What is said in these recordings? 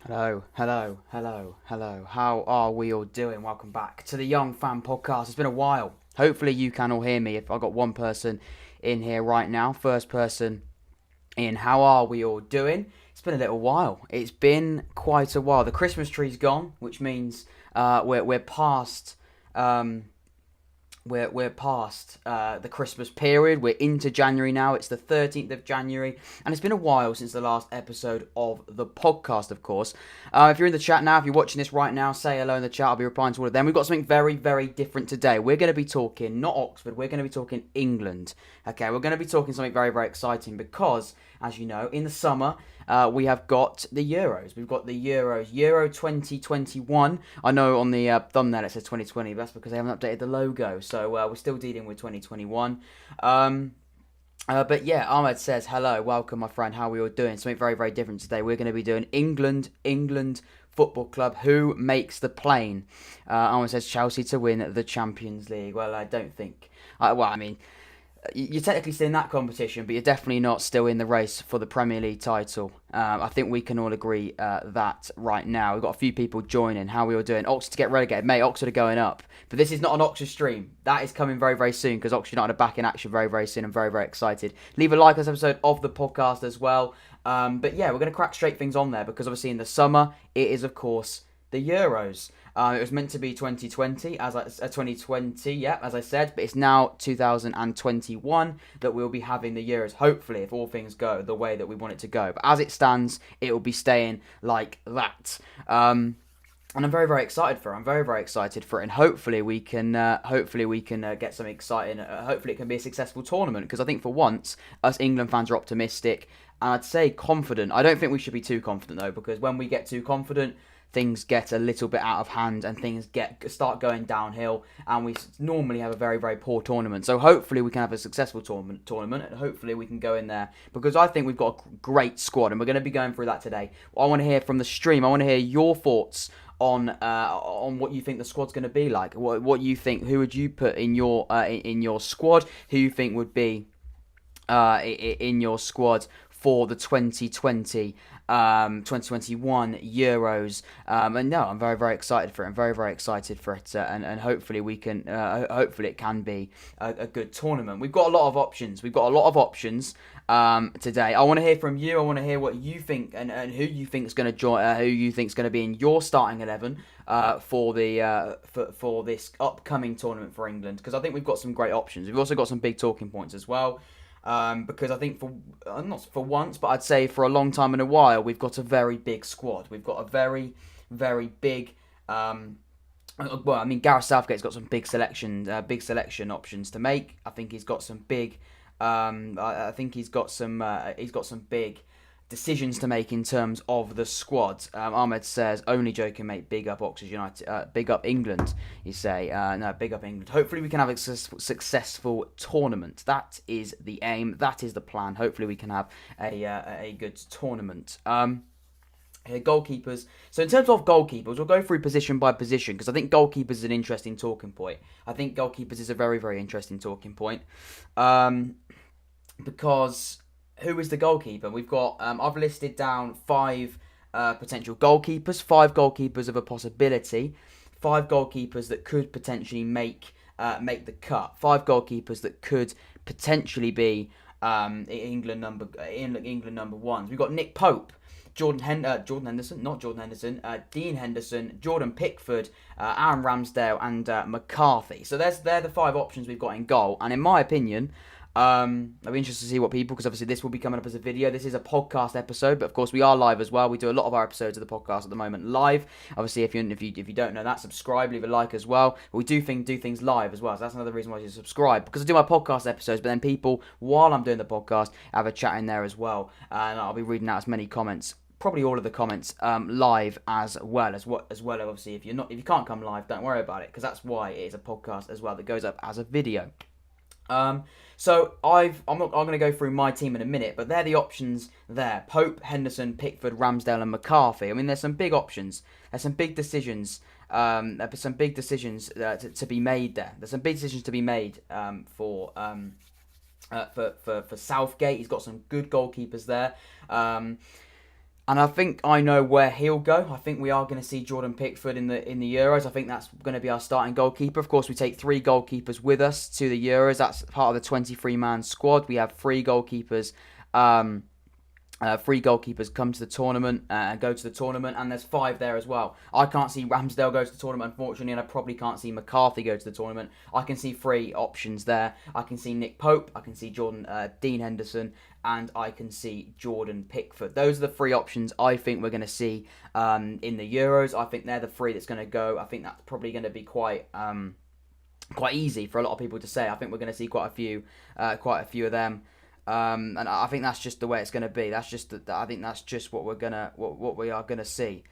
Hello, hello, hello, hello. How are we all doing? Welcome back to the Young Fan Podcast. It's been a while. Hopefully you can all hear me. If I've got one person in here right now, first person in. How are we all doing? It's been a little while. It's been quite a while. The Christmas tree's gone, which means we're past we're past the Christmas period. We're into January now. It's the 13th of January, and it's been a while since the last episode of the podcast, of course. If you're in the chat now, if you're watching this right now, say hello in the chat. I'll be replying to all of them. We've got something very, very different today. We're going to be talking, not Oxford, we're going to be talking England. Okay, we're going to be talking something very, very exciting because, as you know, in the summer, we have got the Euros. We've got the Euros. Euro 2021. I know on the thumbnail it says 2020, but that's because they haven't updated the logo. So we're still dealing with 2021. But yeah, Ahmed says, hello, welcome, my friend. How are we all doing? Something very, very different today. We're going to be doing England Football Club. Who makes the plane? Ahmed says, Chelsea to win the Champions League. Well, I don't think. You're technically still in that competition, but you're definitely not still in the race for the Premier League title. I think we can all agree that right now. We've got a few people joining. How are we all doing? Oxford to get relegated. Mate, Oxford are going up. But this is not an Oxford stream. That is coming very, very soon because Oxford United are back in action very, very soon. I'm very, very excited. Leave a like on this episode of the podcast as well. But yeah, we're going to crack straight things on there because obviously in the summer, it is, of course, the Euros. It was meant to be 2020, as I said, but it's now 2021 that we'll be having the Euros, hopefully, if all things go the way that we want it to go. But as it stands, it will be staying like that. And I'm very, very excited for it. I'm very, very excited for it, and hopefully we can get something exciting. Hopefully it can be a successful tournament, because I think for once, us England fans are optimistic, and I'd say confident. I don't think we should be too confident, though, because when we get too confident, things get a little bit out of hand and things start going downhill, and we normally have a very, very poor tournament. So hopefully we can have a successful tournament, and hopefully we can go in there, because I think we've got a great squad, and we're going to be going through that today. I want to hear from the stream. I want to hear your thoughts on what you think the squad's going to be like. What you think? Who would you put in your squad? Who you think would be in your squad for the 2021 Euros, and no, I'm very, very excited for it. I'm very, very excited for it, and hopefully we can, hopefully it can be a good tournament. We've got a lot of options. Today. I want to hear from you. I want to hear what you think and who you think is going to join, who you think is going to be in your starting 11 for this upcoming tournament for England, because I think we've got some great options. We've also got some big talking points as well. Because I think not for once, but I'd say for a long time and a while, we've got a very big squad. We've got a very, very big. Gareth Southgate's got some big selection options to make. I think he's got some big. I think he's got some big decisions to make in terms of the squad. Ahmed says, only joking, mate. Big up Oxford United. Big up England, you say. No, big up England. Hopefully we can have a successful tournament. That is the aim. That is the plan. Hopefully we can have a good tournament. Goalkeepers. So in terms of goalkeepers, we'll go through position by position, because I think goalkeepers is an interesting talking point. I think goalkeepers is a very, very interesting talking point. Because who is the goalkeeper? We've got, I've listed down 5 potential goalkeepers, 5 goalkeepers of a possibility, 5 goalkeepers that could potentially make the cut, 5 goalkeepers that could potentially be England number ones. We've got Nick Pope, Dean Henderson, Jordan Pickford, Aaron Ramsdale, and McCarthy. So they're the 5 options we've got in goal, and in my opinion, I'll be interested to see what people, because obviously this will be coming up as a video. This is a podcast episode, but of course we are live as well. We do a lot of our episodes of the podcast at the moment live. Obviously, if you don't know that, subscribe, leave a like as well. But we do things live as well, so that's another reason why you subscribe, because I do my podcast episodes, but then people, while I'm doing the podcast, have a chat in there as well, and I'll be reading out as many comments, probably all of the comments, live as well. Obviously, if you can't come live, don't worry about it, because that's why it is a podcast as well that goes up as a video. So I'm going to go through my team in a minute, but they're the options there: Pope, Henderson, Pickford, Ramsdale, and McCarthy. I mean, there's some big options. There's some big decisions. To be made there. There's some big decisions to be made for Southgate. He's got some good goalkeepers there. And I think I know where he'll go. I think we are going to see Jordan Pickford in the Euros. I think that's going to be our starting goalkeeper. Of course, we take 3 goalkeepers with us to the Euros. That's part of the 23-man squad. We have 3 goalkeepers. 3 goalkeepers come to the tournament and go to the tournament, and there's 5 there as well. I can't see Ramsdale go to the tournament, unfortunately, and I probably can't see McCarthy go to the tournament. I can see 3 options there. I can see Nick Pope, I can see Dean Henderson, and I can see Jordan Pickford. Those are the 3 options I think we're going to see in the Euros. I think they're the 3 that's going to go. I think that's probably going to be quite easy for a lot of people to say. I think we're going to see quite a few of them. And I think that's just the way it's going to be. I think that's just what we are gonna see.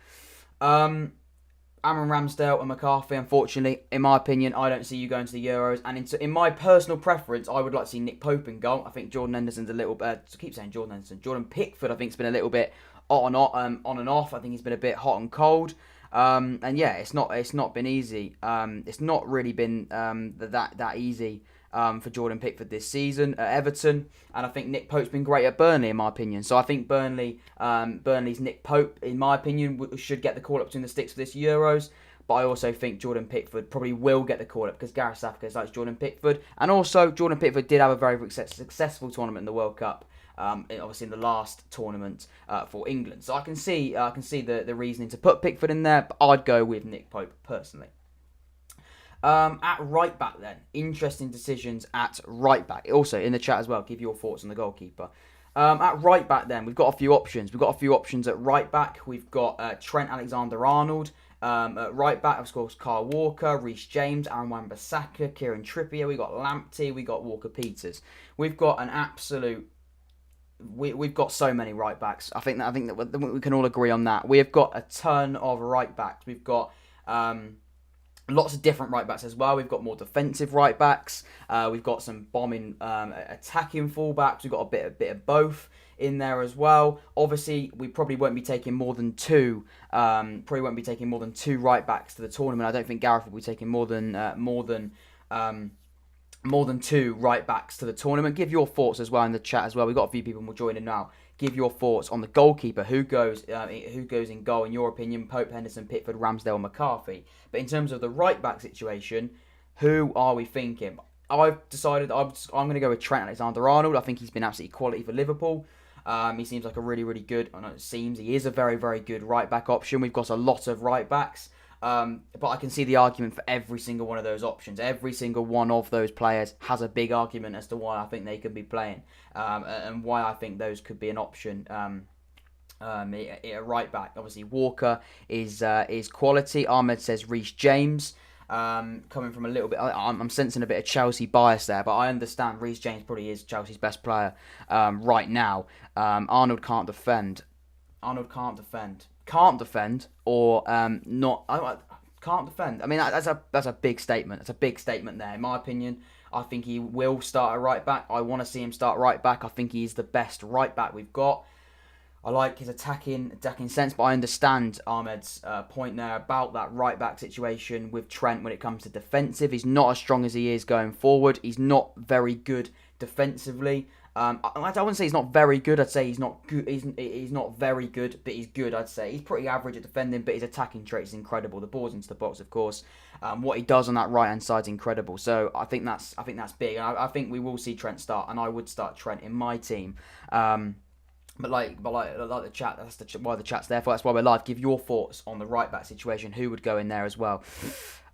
Aaron Ramsdale and McCarthy, unfortunately, in my opinion, I don't see you going to the Euros. And in my personal preference, I would like to see Nick Pope in goal. I think Jordan Henderson's a little bit. I keep saying Jordan Henderson. Jordan Pickford, I think, has been a little bit on and off. I think he's been a bit hot and cold. And yeah, it's not been easy. It's not really been that easy. For Jordan Pickford this season at Everton, and I think Nick Pope's been great at Burnley, in my opinion. So I think Burnley's Nick Pope, in my opinion, should get the call up between the sticks for this Euros. But I also think Jordan Pickford probably will get the call up because Gareth Southgate likes Jordan Pickford, and also Jordan Pickford did have a very successful tournament in the World Cup. Obviously in the last tournament for England. So I can see the reasoning to put Pickford in there, but I'd go with Nick Pope personally. At right back then, interesting decisions at right back. Also in the chat as well, give your thoughts on the goalkeeper. At right back then, we've got a few options. We've got a few options at right back. We've got Trent Alexander-Arnold. At right back, of course, Kyle Walker, Reece James, Aaron Wan-Bissaka, Kieran Trippier. We've got Lamptey. We've got Walker-Peters. We've got an absolute... We've got so many right backs. I think that we can all agree on that. We have got a ton of right backs. We've got... lots of different right backs as well. We've got more defensive right backs. We've got some bombing, attacking fullbacks. We've got a bit of both in there as well. Obviously, we probably won't be taking more than 2. Right backs to the tournament. I don't think Gareth will be taking more than 2 right backs to the tournament. Give your thoughts as well in the chat as well. We've got a few people will join in now. Give your thoughts on the goalkeeper. Who goes in goal in your opinion? Pope, Henderson, Pickford, Ramsdale, McCarthy. But in terms of the right back situation, who are we thinking? I've decided I'm going to go with Trent Alexander-Arnold. I think he's been absolutely quality for Liverpool. He seems like a really, really good. I know it seems he is a very, very good right back option. We've got a lot of right backs. But I can see the argument for every single one of those options. Every single one of those players has a big argument as to why I think they could be playing, and why I think those could be an option. A right back, obviously Walker is quality. Ahmed says Reece James. Coming from a little bit, I'm sensing a bit of Chelsea bias there, but I understand Reece James probably is Chelsea's best player right now. Arnold can't defend. Can't defend or not. I can't defend. I mean, that's a big statement. That's a big statement there. In my opinion, I think he will start a right back. I want to see him start right back. I think he's the best right back we've got. I like his attacking sense, but I understand Ahmed's point there about that right back situation with Trent when it comes to defensive. He's not as strong as he is going forward. He's not very good defensively. I wouldn't say he's not very good. I'd say he's not good. He's not very good, but he's good. I'd say he's pretty average at defending, but his attacking trait is incredible. The balls into the box, of course. What he does on that right hand side is incredible. So I think that's big. And I think we will see Trent start, and I would start Trent in my team. But like the chat, that's why the chat's there for. That's why we're live. Give your thoughts on the right back situation. Who would go in there as well?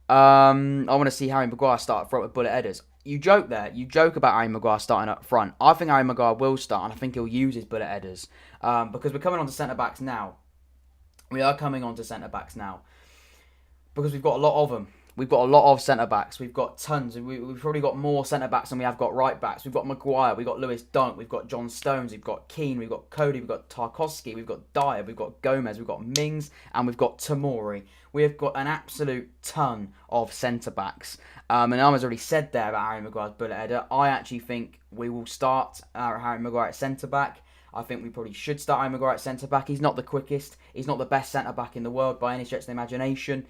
I want to see Harry Maguire start up front with bullet headers. You joke there. You joke about Harry Maguire starting up front. I think Harry Maguire will start, and I think he'll use his bullet headers. Because we're coming on to centre backs now. We are coming on to centre backs now. Because we've got a lot of them. We've got a lot of centre-backs. We've got tons. We've probably got more centre-backs than we have got right-backs. We've got Maguire. We've got Lewis Dunk. We've got John Stones. We've got Keane. We've got Cody. We've got Tarkowski. We've got Dyer. We've got Gomez. We've got Mings. And we've got Tamari. We have got an absolute ton of centre-backs. And Ahmed's already said there about Harry Maguire's bullet header. I actually think we will start Harry Maguire at centre-back. I think we probably should start Harry Maguire at centre-back. He's not the quickest. He's not the best centre-back in the world by any stretch of the imagination.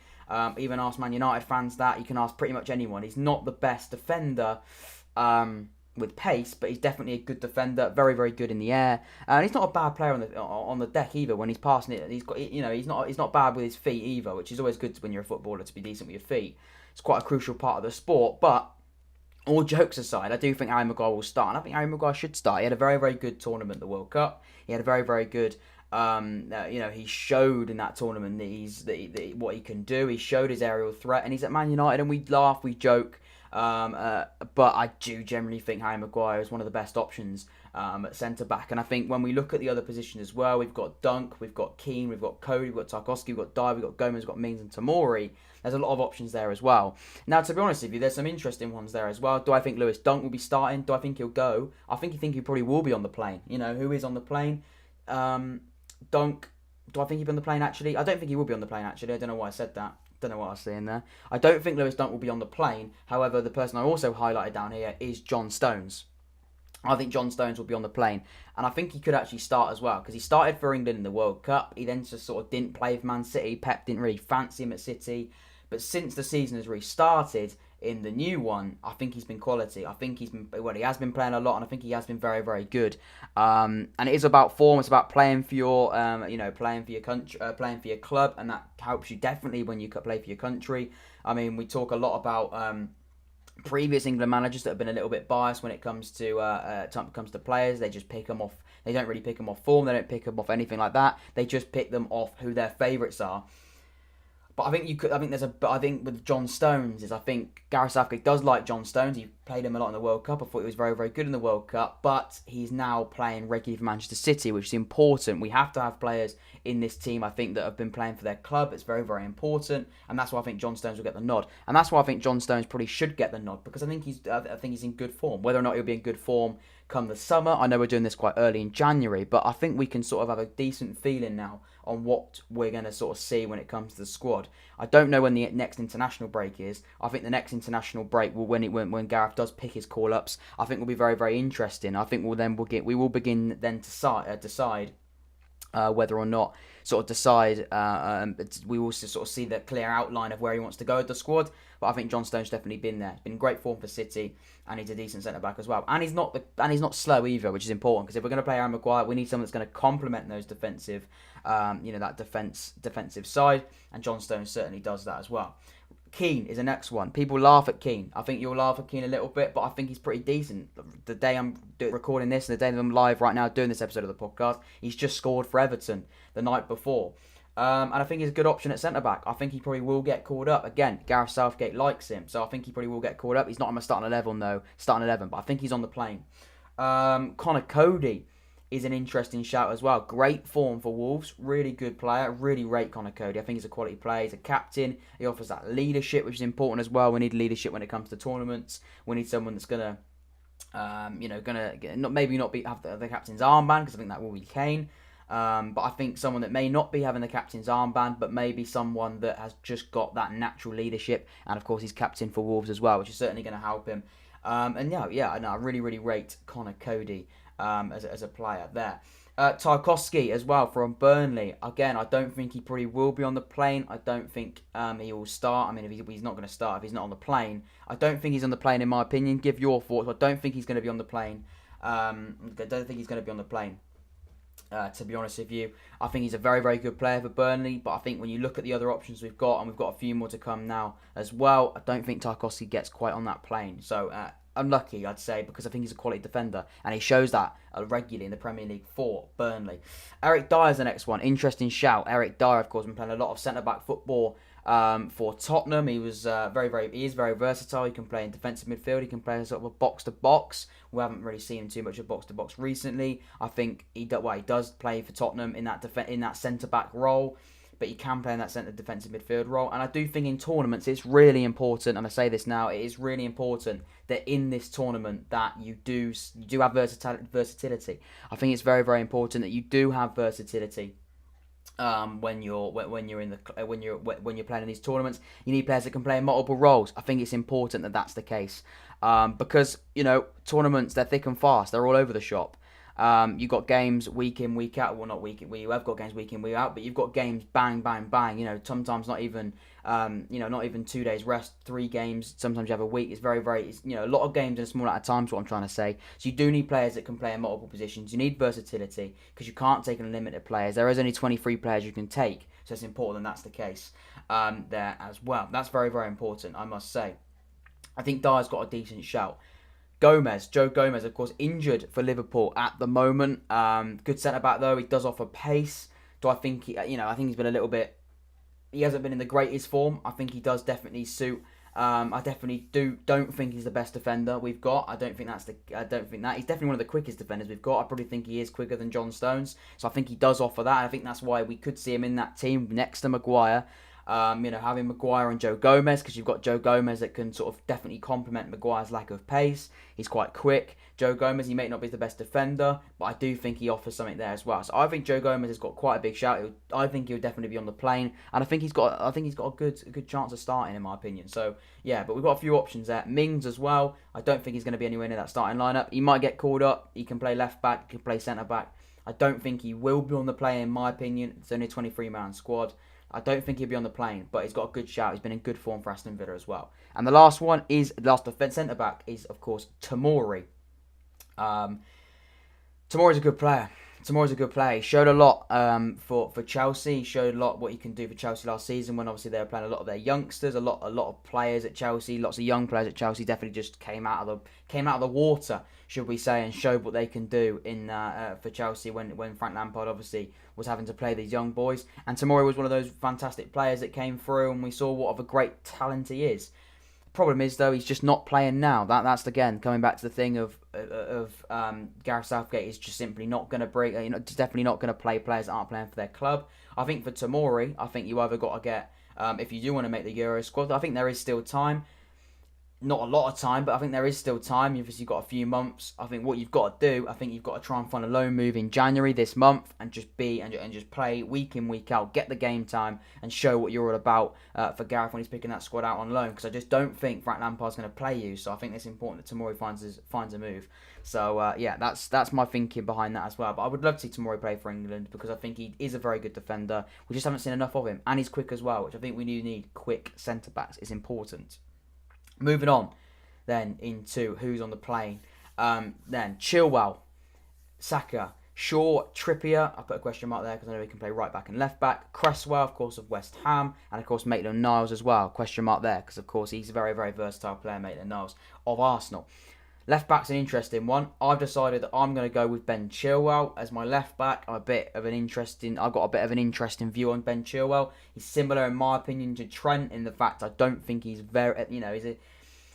Even ask Man United fans that. You can ask pretty much anyone. He's not the best defender. with pace, but he's definitely a good defender, very very good in the air, and he's not a bad player on the deck either. When he's passing it, he's got he's not bad with his feet either, which is always good when you're a footballer to be decent with your feet. It's quite a crucial part of the sport. But all jokes aside, I do think Harry Maguire will start, and I think Harry Maguire should start. He had a very very good tournament, the World Cup. He had a very very good. He showed in that tournament that what he can do. He showed his aerial threat, and he's at Man United, and we laugh, we joke. But I do generally think Harry Maguire is one of the best options at centre back. And I think when we look at the other positions as well, we've got Dunk, we've got Keane, we've got Cody, we've got Tarkowski, we've got Dyer, we've got Gomez, we've got Mings and Tamari. There's a lot of options there as well. Now, to be honest with you, there's some interesting ones there as well. Do I think Lewis Dunk will be starting? Do I think he'll go? I think he probably will be on the plane. Who is on the plane? Dunk. Do I think he'll be on the plane actually? I don't think he will be on the plane actually. I don't know why I said that. Don't know what I was saying there. I don't think Lewis Dunk will be on the plane. However, the person I also highlighted down here is John Stones. I think John Stones will be on the plane. And I think he could actually start as well. Because he started for England in the World Cup. He then just sort of didn't play for Man City. Pep didn't really fancy him at City. But since the season has restarted in the new one, I think he's been quality. I think he has been playing a lot, and I think he has been very, very good. And it is about form. It's about playing for your, playing for your country, playing for your club, and that helps you definitely when you play for your country. I mean, we talk a lot about previous England managers that have been a little bit biased when it comes to players. They just pick them off. They don't really pick them off form. They don't pick them off anything like that. They just pick them off who their favourites are. But I think with John Stones I think Gareth Southgate does like John Stones. He played him a lot in the World Cup. I thought he was very, very good in the World Cup. But he's now playing regularly for Manchester City, which is important. We have to have players in this team, I think, that have been playing for their club. It's very, very important. And that's why I think John Stones will get the nod. And that's why I think John Stones probably should get the nod, because I think he's in good form. Whether or not he'll be in good form come the summer, I know we're doing this quite early in January, but I think we can sort of have a decent feeling now on what we're going to sort of see when it comes to the squad. I don't know when the next international break is. I think the next international break will when Gareth does pick his call-ups, I think will be very, very interesting. I think we will begin then to decide whether or not we will sort of see the clear outline of where he wants to go with the squad. But I think John Stone's definitely been there. He's been in great form for City, and he's a decent centre back as well. And he's not slow either, which is important, because if we're going to play Harry Maguire, we need someone that's going to complement those defensive, that defensive side. And John Stones certainly does that as well. Keane is the next one. People laugh at Keane. I think you'll laugh at Keane a little bit, but I think he's pretty decent. The day I'm recording this and the day that I'm live right now doing this episode of the podcast, he's just scored for Everton the night before. And I think he's a good option at centre-back. I think he probably will get called up. Again, Gareth Southgate likes him, so I think he probably will get called up. He's not on my starting 11, but I think he's on the plane. Conor Cody is an interesting shout as well. Great form for Wolves. Really good player. Really rate Conor Cody. I think he's a quality player. He's a captain. He offers that leadership, which is important as well. We need leadership when it comes to tournaments. We need someone that's going to, have the captain's armband, because I think that will be Kane. But I think someone that may not be having the captain's armband, but maybe someone that has just got that natural leadership. And of course, he's captain for Wolves as well, which is certainly going to help him. I really, really rate Conor Cody as a player there. Tarkowski as well from Burnley. Again, I don't think he probably will be on the plane. I don't think he will start. I mean, if he's not going to start, if he's not on the plane. I don't think he's on the plane, in my opinion. Give your thoughts. I don't think he's going to be on the plane. To be honest with you, I think he's a very, very good player for Burnley, but I think when you look at the other options we've got, and we've got a few more to come now as well, I don't think Tarkowski gets quite on that plane. So unlucky, I'd say, because I think he's a quality defender, and he shows that regularly in the Premier League for Burnley. Eric Dyer's the next one. Interesting shout. Eric Dyer, of course, been playing a lot of centre-back football for Tottenham. He is very versatile. He can play in defensive midfield. He can play sort of a box-to-box. We haven't really seen him too much of box-to-box recently. I think he does play for Tottenham in that centre-back role, but he can play in that centre defensive midfield role. And I do think in tournaments it's really important, and I say this now, it is really important that in this tournament that you do have versatility. I think it's very, very important that you do have versatility. When you're playing in these tournaments, you need players that can play in multiple roles. I think it's important that that's the case, because tournaments, they're thick and fast, they're all over the shop. You've got games week in, week out. Well, not week in, you have got games week in, week out, but you've got games bang, bang, bang. Sometimes not even, not even 2 days rest, 3 games. Sometimes you have a week. It's very, very, a lot of games in a small amount of time. Is what I'm trying to say. So you do need players that can play in multiple positions. You need versatility because you can't take unlimited players. There is only 23 players you can take, so it's important that that's the case there as well. That's very, very important, I must say. I think Dyer's got a decent shout. Joe Gomez, of course, injured for Liverpool at the moment. Good centre-back, though. He does offer pace. Do I think, I think he's been a little bit... He hasn't been in the greatest form. I think he does definitely suit. I definitely don't think he's the best defender we've got. I don't think that. He's definitely one of the quickest defenders we've got. I probably think he is quicker than John Stones. So I think he does offer that. I think that's why we could see him in that team next to Maguire. Having Maguire and Joe Gomez, because you've got Joe Gomez that can sort of definitely complement Maguire's lack of pace. He's quite quick. Joe Gomez, he may not be the best defender, but I do think he offers something there as well. So I think Joe Gomez has got quite a big shout. I think he'll definitely be on the plane, and I think he's got a good chance of starting, in my opinion. So yeah, but we've got a few options there. Mings as well. I don't think he's going to be anywhere near that starting lineup. He might get called up. He can play left back. He can play centre back. I don't think he will be on the plane, in my opinion. It's only a 23-man squad. I don't think he'll be on the plane, but he's got a good shout. He's been in good form for Aston Villa as well. And the last defence centre-back is, of course, Tamari. Tamari's a good player. He showed a lot for Chelsea. He showed a lot what he can do for Chelsea last season when obviously they were playing a lot of their youngsters, a lot of players at Chelsea, lots of young players at Chelsea definitely just came out of the water, should we say, and showed what they can do in for Chelsea when Frank Lampard obviously was having to play these young boys. And Tamari was one of those fantastic players that came through, and we saw what of a great talent he is. Problem is, though, he's just not playing now. That's again coming back to the thing of Gareth Southgate is just simply not going to bring. Definitely not going to play players that aren't playing for their club. I think for Tamari, I think you either got to get if you do want to make the Euro squad. I think there is still time. Not a lot of time, but I think there is still time. You've obviously got a few months. I think what you've got to do, I think you've got to try and find a loan move in January this month and just just play week in, week out, get the game time and show what you're all about for Gareth when he's picking that squad out on loan. Because I just don't think Frank Lampard's going to play you. So I think it's important that Tamari finds a move. So that's my thinking behind that as well. But I would love to see Tamari play for England because I think he is a very good defender. We just haven't seen enough of him, and he's quick as well, which I think we do need. Quick centre backs is important. Moving on, then, into who's on the plane. Then, Chilwell, Saka, Shaw, Trippier. I put a question mark there because I know he can play right back and left back. Cresswell, of course, of West Ham. And, of course, Maitland-Niles as well. Question mark there because, of course, he's a very, very versatile player, Maitland-Niles, of Arsenal. Left back's an interesting one. I've decided that I'm going to go with Ben Chilwell as my left back. I've got a bit of an interesting view on Ben Chilwell. He's similar, in my opinion, to Trent in the fact I don't think he's very,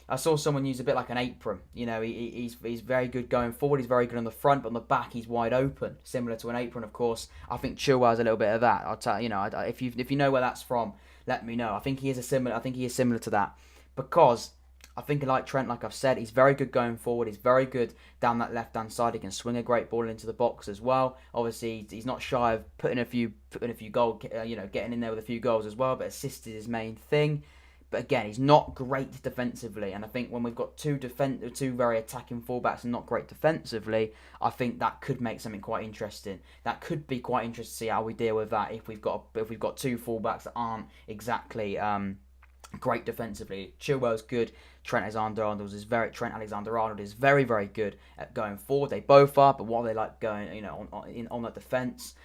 I saw someone use a bit like an apron. He's very good going forward. He's very good on the front, but on the back he's wide open, similar to an apron. Of course, I think Chilwell's a little bit of that. I'll tell if you know where that's from, let me know. I think he is similar to that because I think like Trent, like I've said, he's very good going forward. He's very good down that left-hand side. He can swing a great ball into the box as well. Obviously, he's not shy of putting a few goals, getting in there with a few goals as well. But assist is his main thing. But again, he's not great defensively, and I think when we've got two very attacking fullbacks and not great defensively, I think that could make something quite interesting. That could be quite interesting to see how we deal with that if we've got two fullbacks that aren't exactly great defensively. Chilwell's good. Trent Alexander-Arnold is very, very good at going forward. They both are, but what are they like going, on the defence?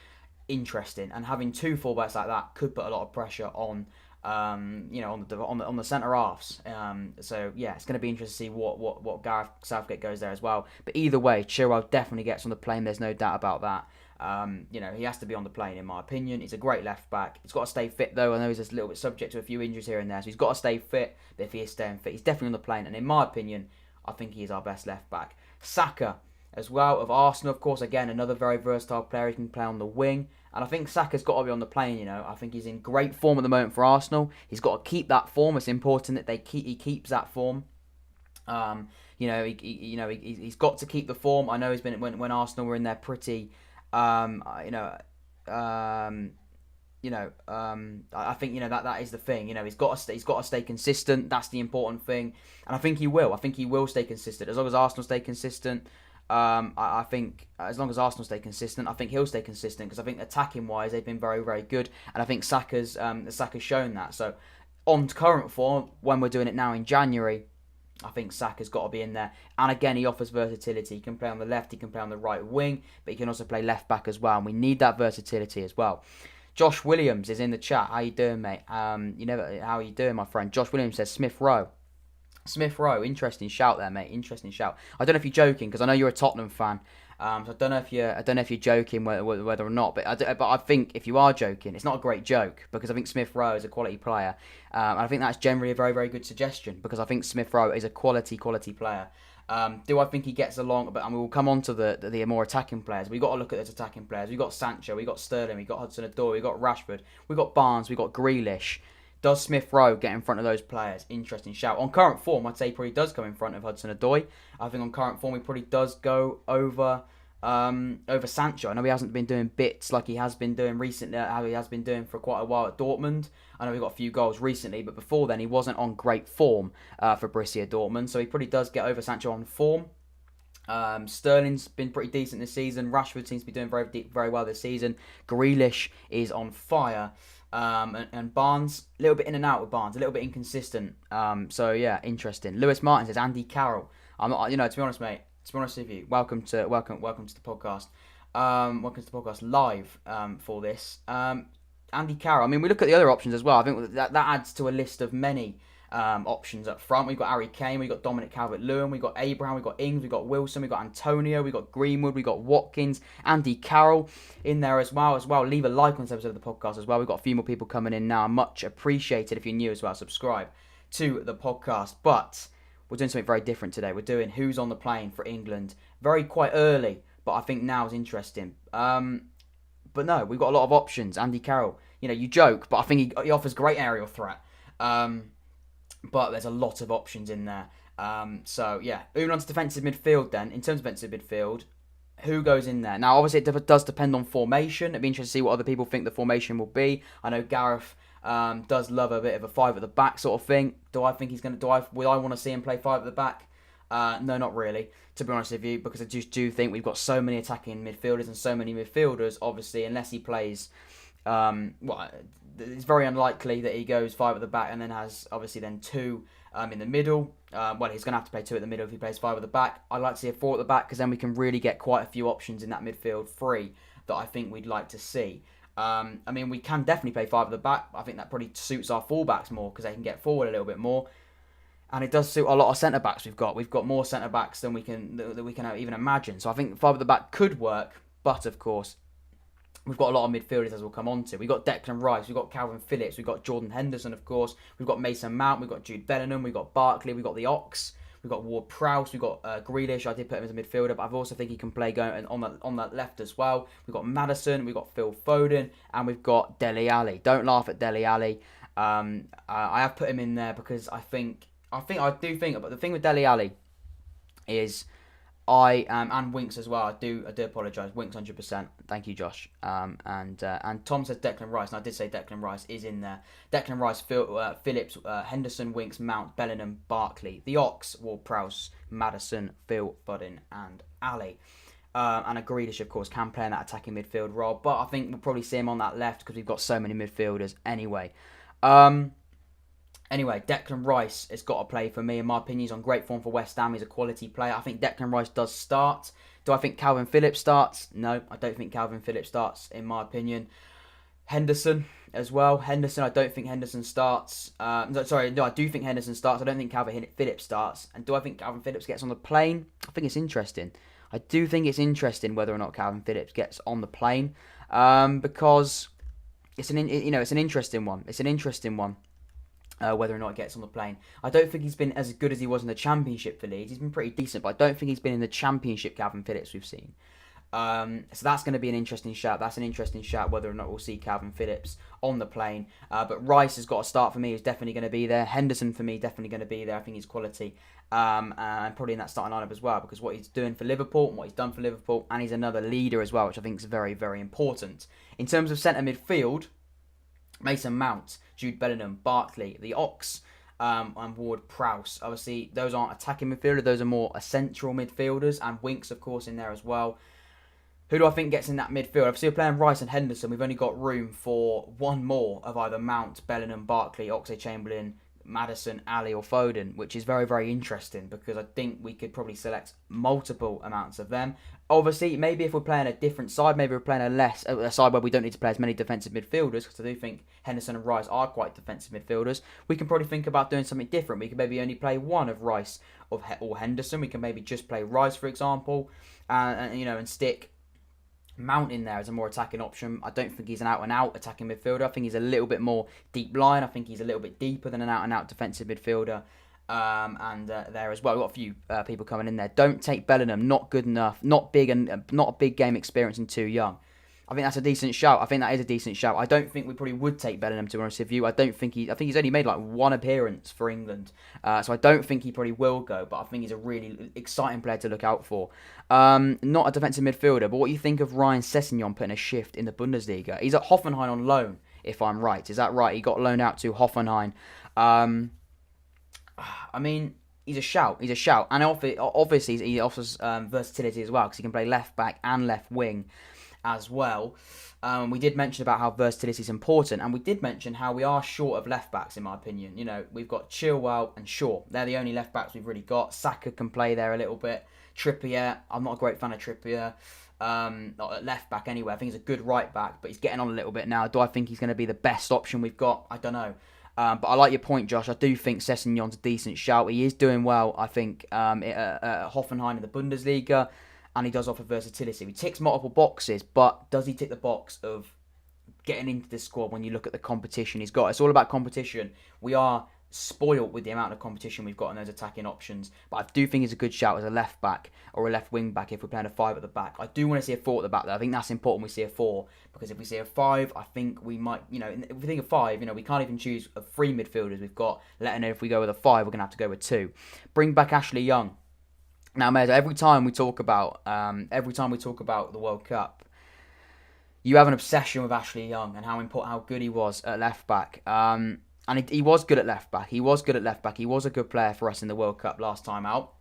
Interesting. And having two fullbacks like that could put a lot of pressure on the centre halves. So yeah, it's going to be interesting to see what Gareth Southgate goes there as well. But either way, Chilwell definitely gets on the plane. There's no doubt about that. He has to be on the plane, in my opinion. He's a great left back. He's got to stay fit, though. I know he's a little bit subject to a few injuries here and there, so he's got to stay fit. But if he is staying fit, he's definitely on the plane. And in my opinion, I think he is our best left back. Saka, as well, of Arsenal, of course. Again, another very versatile player. He can play on the wing. And I think Saka's got to be on the plane, I think he's in great form at the moment for Arsenal. He's got to keep that form. It's important that he keeps that form. He's got to keep the form. I know he's been when Arsenal were in their pretty... I think that is the thing. He's got to stay consistent. That's the important thing, and I think he will. I think he will stay consistent as long as Arsenal stay consistent. I think as long as Arsenal stay consistent, I think he'll stay consistent because I think attacking wise they've been very, very good, and I think Saka's shown that. So on current form, when we're doing it now in January, I think Saka's got to be in there. And again, he offers versatility. He can play on the left, he can play on the right wing, but he can also play left back as well. And we need that versatility as well. Josh Williams is in the chat. How you doing, mate? How are you doing, my friend? Josh Williams says Smith Rowe. Smith Rowe, interesting shout there, mate. Interesting shout. I don't know if you're joking because I know you're a Tottenham fan. So I don't know if you're joking whether or not. But I think if you are joking, it's not a great joke because I think Smith Rowe is a quality player, and I think that's generally a very, very good suggestion because I think Smith Rowe is a quality player. Do I think he gets along? But we'll come on to the more attacking players. We've got to look at those attacking players. We've got Sancho, we've got Sterling, we've got Hudson-Odoi, we've got Rashford, we've got Barnes, we've got Grealish. Does Smith Rowe get in front of those players? Interesting shout. On current form, I'd say he probably does come in front of Hudson-Odoi. I think on current form, he probably does go over Sancho. I know he hasn't been doing bits like he has been doing recently, how he has been doing for quite a while at Dortmund. I know he got a few goals recently, but before then, he wasn't on great form for Borussia Dortmund. So he probably does get over Sancho on form. Sterling's been pretty decent this season. Rashford seems to be doing very well this season. Grealish is on fire. And Barnes, a little bit in and out with Barnes, a little bit inconsistent. So yeah, interesting. Lewis Martin says Andy Carroll. I'm not, to be honest, mate. To be honest with you, welcome to the podcast. Welcome to the podcast live for this. Andy Carroll. I mean, we look at the other options as well. I think that adds to a list of many options up front. We've got Harry Kane, we've got Dominic Calvert Lewin, we've got Abraham, we've got Ings, we've got Wilson, we've got Antonio, we've got Greenwood, we've got Watkins, Andy Carroll in there as well. Leave a like on this episode of the podcast as well. We've got a few more people coming in now. Much appreciated if you're new as well. Subscribe to the podcast. But we're doing something very different today. We're doing who's on the plane for England. Quite early, but I think now is interesting. But no, we've got a lot of options. Andy Carroll, you joke, but I think he offers great aerial threat. But there's a lot of options in there. So yeah, moving on to defensive midfield then. In terms of defensive midfield, who goes in there? Now, obviously, it does depend on formation. It'd be interesting to see what other people think the formation will be. I know Gareth does love a bit of a five at the back sort of thing. Would I want to see him play five at the back? No, not really, to be honest with you, because I just do think we've got so many attacking midfielders and so many midfielders, obviously, unless he plays, it's very unlikely that he goes five at the back and then has, obviously, then two in the middle. He's going to have to play two at the middle if he plays five at the back. I'd like to see a four at the back because then we can really get quite a few options in that midfield three that I think we'd like to see. We can definitely play five at the back. I think that probably suits our fullbacks more because they can get forward a little bit more. And it does suit a lot of centre-backs we've got. We've got more centre-backs than we can even imagine. So I think five at the back could work. But, of course, we've got a lot of midfielders, as we'll come on to. We've got Declan Rice, we've got Calvin Phillips, we've got Jordan Henderson, of course. We've got Mason Mount, we've got Jude Bellingham, we've got Barkley, we've got the Ox, we've got Ward-Prowse, we've got Grealish. I did put him as a midfielder, but I also think he can play going on that left as well. We've got Maddison, we've got Phil Foden, and we've got Dele Alli. Don't laugh at Dele Alli. I have put him in there because I do think, but the thing with Dele Alli is and Winks as well. I do apologise. Winks 100%. Thank you, Josh. And Tom says Declan Rice, and I did say Declan Rice is in there. Declan Rice, Phillips, Henderson, Winks, Mount, Bellingham, Barkley, the Ox, Ward-Prowse, Maddison, Phil Foden, and Ali. And a Grealish, of course, can play in that attacking midfield role, but I think we'll probably see him on that left because we've got so many midfielders anyway. Anyway, Declan Rice has got to play for me. In my opinion, he's on great form for West Ham. He's a quality player. I think Declan Rice does start. Do I think Calvin Phillips starts? No, I don't think Calvin Phillips starts, in my opinion. Henderson as well. I don't think Henderson starts. I do think Henderson starts. I don't think Calvin Phillips starts. And do I think Calvin Phillips gets on the plane? I think it's interesting. I do think it's interesting whether or not Calvin Phillips gets on the plane. Because it's an interesting one. It's an interesting one. Whether or not he gets on the plane. I don't think he's been as good as he was in the Championship for Leeds. He's been pretty decent, but I don't think he's been in the Championship Calvin Phillips we've seen. So that's going to be an interesting shout. That's an interesting shout whether or not we'll see Calvin Phillips on the plane. But Rice has got a start for me. He's definitely going to be there. Henderson for me, definitely going to be there. I think he's quality. And probably in that starting lineup as well because what he's doing for Liverpool and what he's done for Liverpool, and he's another leader as well, which I think is very, very important. In terms of centre midfield, Mason Mount, Jude Bellingham, Barkley, the Ox, and Ward-Prowse. Obviously, those aren't attacking midfielders. Those are more central midfielders. And Winks, of course, in there as well. Who do I think gets in that midfield? Obviously, we're playing Rice and Henderson. We've only got room for one more of either Mount, Bellingham, Barkley, Oxlade-Chamberlain, Maddison, Ali or Foden, which is very, very interesting because I think we could probably select multiple amounts of them. Obviously, maybe if we're playing a different side, maybe we're playing a side where we don't need to play as many defensive midfielders, because I do think Henderson and Rice are quite defensive midfielders. We can probably think about doing something different. We can maybe only play one of Rice or Henderson. We can maybe just play Rice, for example, and stick Mount in there as a more attacking option. I don't think he's an out-and-out attacking midfielder. I think he's a little bit more deep line. I think he's a little bit deeper than an out-and-out defensive midfielder. There as well, we've got a few people coming in there. Don't take Bellingham. Not good enough. Not big and not a big game experience and too young. I think that's a decent shout. I think that is a decent shout. I don't think we probably would take Bellingham, to be honest with you. I think he's only made like one appearance for England. So I don't think he probably will go, but I think he's a really exciting player to look out for. Not a defensive midfielder, but what you think of Ryan Sessegnon putting a shift in the Bundesliga? He's at Hoffenheim on loan, if I'm right. Is that right? He got loaned out to Hoffenheim. I mean, he's a shout. And obviously, he offers versatility as well, because he can play left back and left wing as well. We did mention about how versatility is important, and we did mention how we are short of left backs, in my opinion. You know, we've got Chilwell and Shaw. They're the only left backs we've really got. Saka can play there a little bit. Trippier, I'm not a great fan of Trippier. Not at left back anyway. I think he's a good right back, but he's getting on a little bit now. Do I think he's going to be the best option we've got? I don't know. But I like your point, Josh. I do think Sessegnon's a decent shout. He is doing well, I think, at Hoffenheim in the Bundesliga, and he does offer versatility. He ticks multiple boxes, but does he tick the box of getting into this squad when you look at the competition he's got? It's all about competition. We are spoiled with the amount of competition we've got on those attacking options, but I do think he's a good shout as a left back or a left wing back if we're playing a 5 at the back. I do want to see a 4 at the back though. I think that's important we see a 4, because if we see a 5, I think we might, if we think of 5, we can't even choose of 3 midfielders we've got, letting know if we go with a 5, we're going to have to go with 2. Bring back Ashley Young. Now, Mez, every time we talk about the World Cup, you have an obsession with Ashley Young and how good he was at left back. And he was good at left back. He was a good player for us in the World Cup last time out.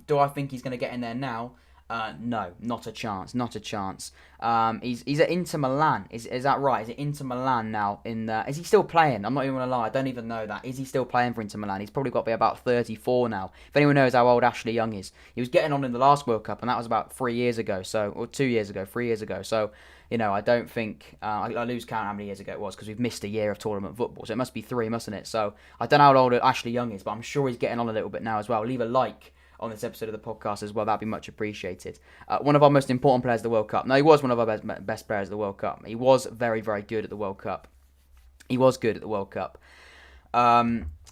Do I think he's going to get in there now? No, not a chance. He's at Inter Milan. Is that right? Is it Inter Milan now? Is he still playing? I'm not even going to lie. I don't even know that. Is he still playing for Inter Milan? He's probably got to be about 34 now. If anyone knows how old Ashley Young is. He was getting on in the last World Cup, and that was about 3 years ago. Or 3 years ago. So, I don't think... I lose count how many years ago it was, because we've missed a year of tournament football. So it must be 3, mustn't it? So I don't know how old Ashley Young is, but I'm sure he's getting on a little bit now as well. Leave a like on this episode of the podcast as well. That'd be much appreciated. One of our most important players of the World Cup. No, he was one of our best players of the World Cup. He was very, very good at the World Cup.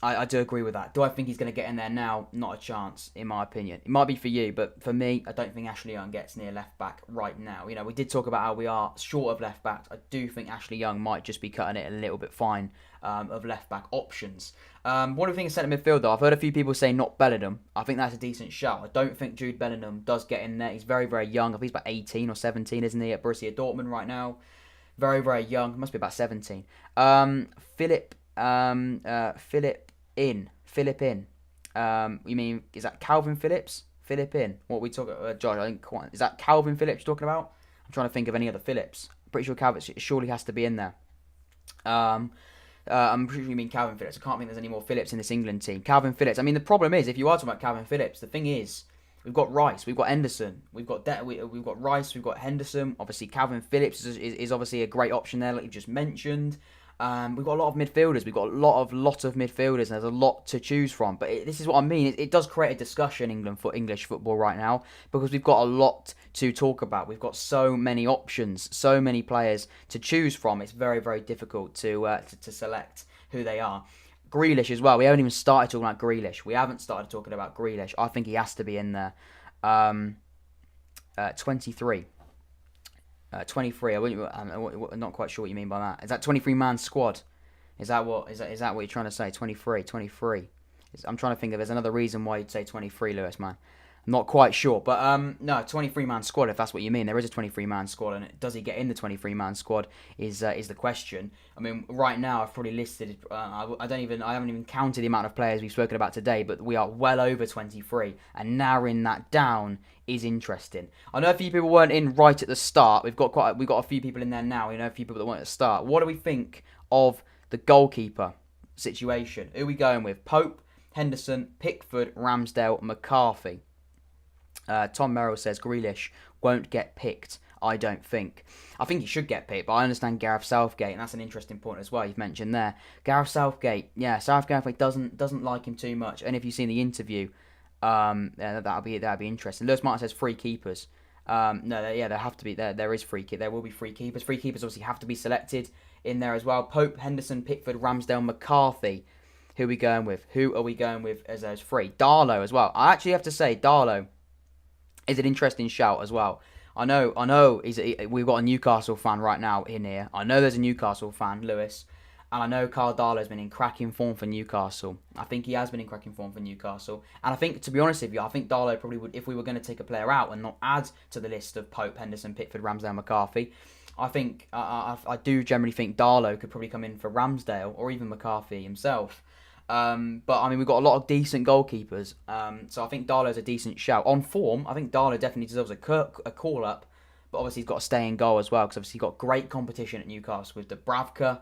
I do agree with that. Do I think he's going to get in there now? Not a chance, in my opinion. It might be for you, but for me, I don't think Ashley Young gets near left back right now. We did talk about how we are short of left backs. I do think Ashley Young might just be cutting it a little bit fine of left back options. What do you think of centre midfield though? I've heard a few people say not Bellingham. I think that's a decent shout. I don't think Jude Bellingham does get in there. He's very, very young. I think he's about 18 or 17, isn't he, at Borussia Dortmund right now? Very, very young. He must be about 17. Philip in. You mean, is that Calvin Phillips? Philip in. What we talk about, Josh? I think quite. Is that Calvin Phillips you're talking about? I'm trying to think of any other Phillips. I'm pretty sure Calvert surely has to be in there. I'm pretty sure you mean Calvin Phillips. I can't think there's any more Phillips in this England team. Calvin Phillips. I mean, the problem is, if you are talking about Calvin Phillips, the thing is, we've got Rice, we've got Henderson, we've got Rice, we've got Henderson. Obviously, Calvin Phillips is obviously a great option there, like you've just mentioned. We've got a lot of midfielders. We've got a lot of midfielders, and there's a lot to choose from. But this is what I mean. It does create a discussion English football right now, because we've got a lot to talk about. We've got so many options, so many players to choose from. It's very, very difficult to select who they are. Grealish as well. We haven't even started talking about Grealish. We haven't started talking about Grealish. I think he has to be in there. 23. 23. I'm not quite sure what you mean by that. Is that 23-man squad? Is that what you're trying to say? 23. I'm trying to think if there's another reason why you'd say 23, Lewis, man. I'm not quite sure, but no, 23-man squad. If that's what you mean, there is a 23-man squad, and does he get in the 23-man squad? Is the question. I mean, right now I've probably listed. I haven't even counted the amount of players we've spoken about today, but we are well over 23, and narrowing that down is interesting. I know a few people weren't in right at the start. We've got a few people in there now. We know a few people that weren't at the start. What do we think of the goalkeeper situation? Who are we going with? Pope, Henderson, Pickford, Ramsdale, McCarthy. Tom Merrill says Grealish won't get picked. I don't think. I think he should get picked, but I understand Gareth Southgate, and that's an interesting point as well. You've mentioned there, Gareth Southgate. Yeah, Southgate doesn't like him too much. And if you've seen the interview, that'll be interesting. Lewis Martin says free keepers. There have to be there is free keep. There will be free keepers. Free keepers obviously have to be selected in there as well. Pope, Henderson, Pickford, Ramsdale, McCarthy. Who are we going with? Who are we going with as those three? Darlow as well. I actually have to say Darlow is an interesting shout as well. I know. We've got a Newcastle fan right now in here. I know there's a Newcastle fan, Lewis, and I know Carl Darlow's been in cracking form for Newcastle. I think he has been in cracking form for Newcastle, and I think, to be honest with you, I think Darlow probably would, if we were going to take a player out and not add to the list of Pope, Henderson, Pickford, Ramsdale, McCarthy. I think I do generally think Darlow could probably come in for Ramsdale or even McCarthy himself. But I mean, we've got a lot of decent goalkeepers, so I think Darlow's a decent shout. On form, I think Darlow definitely deserves a call up, but obviously he's got to stay in goal as well, because obviously he's got great competition at Newcastle with Dubravka.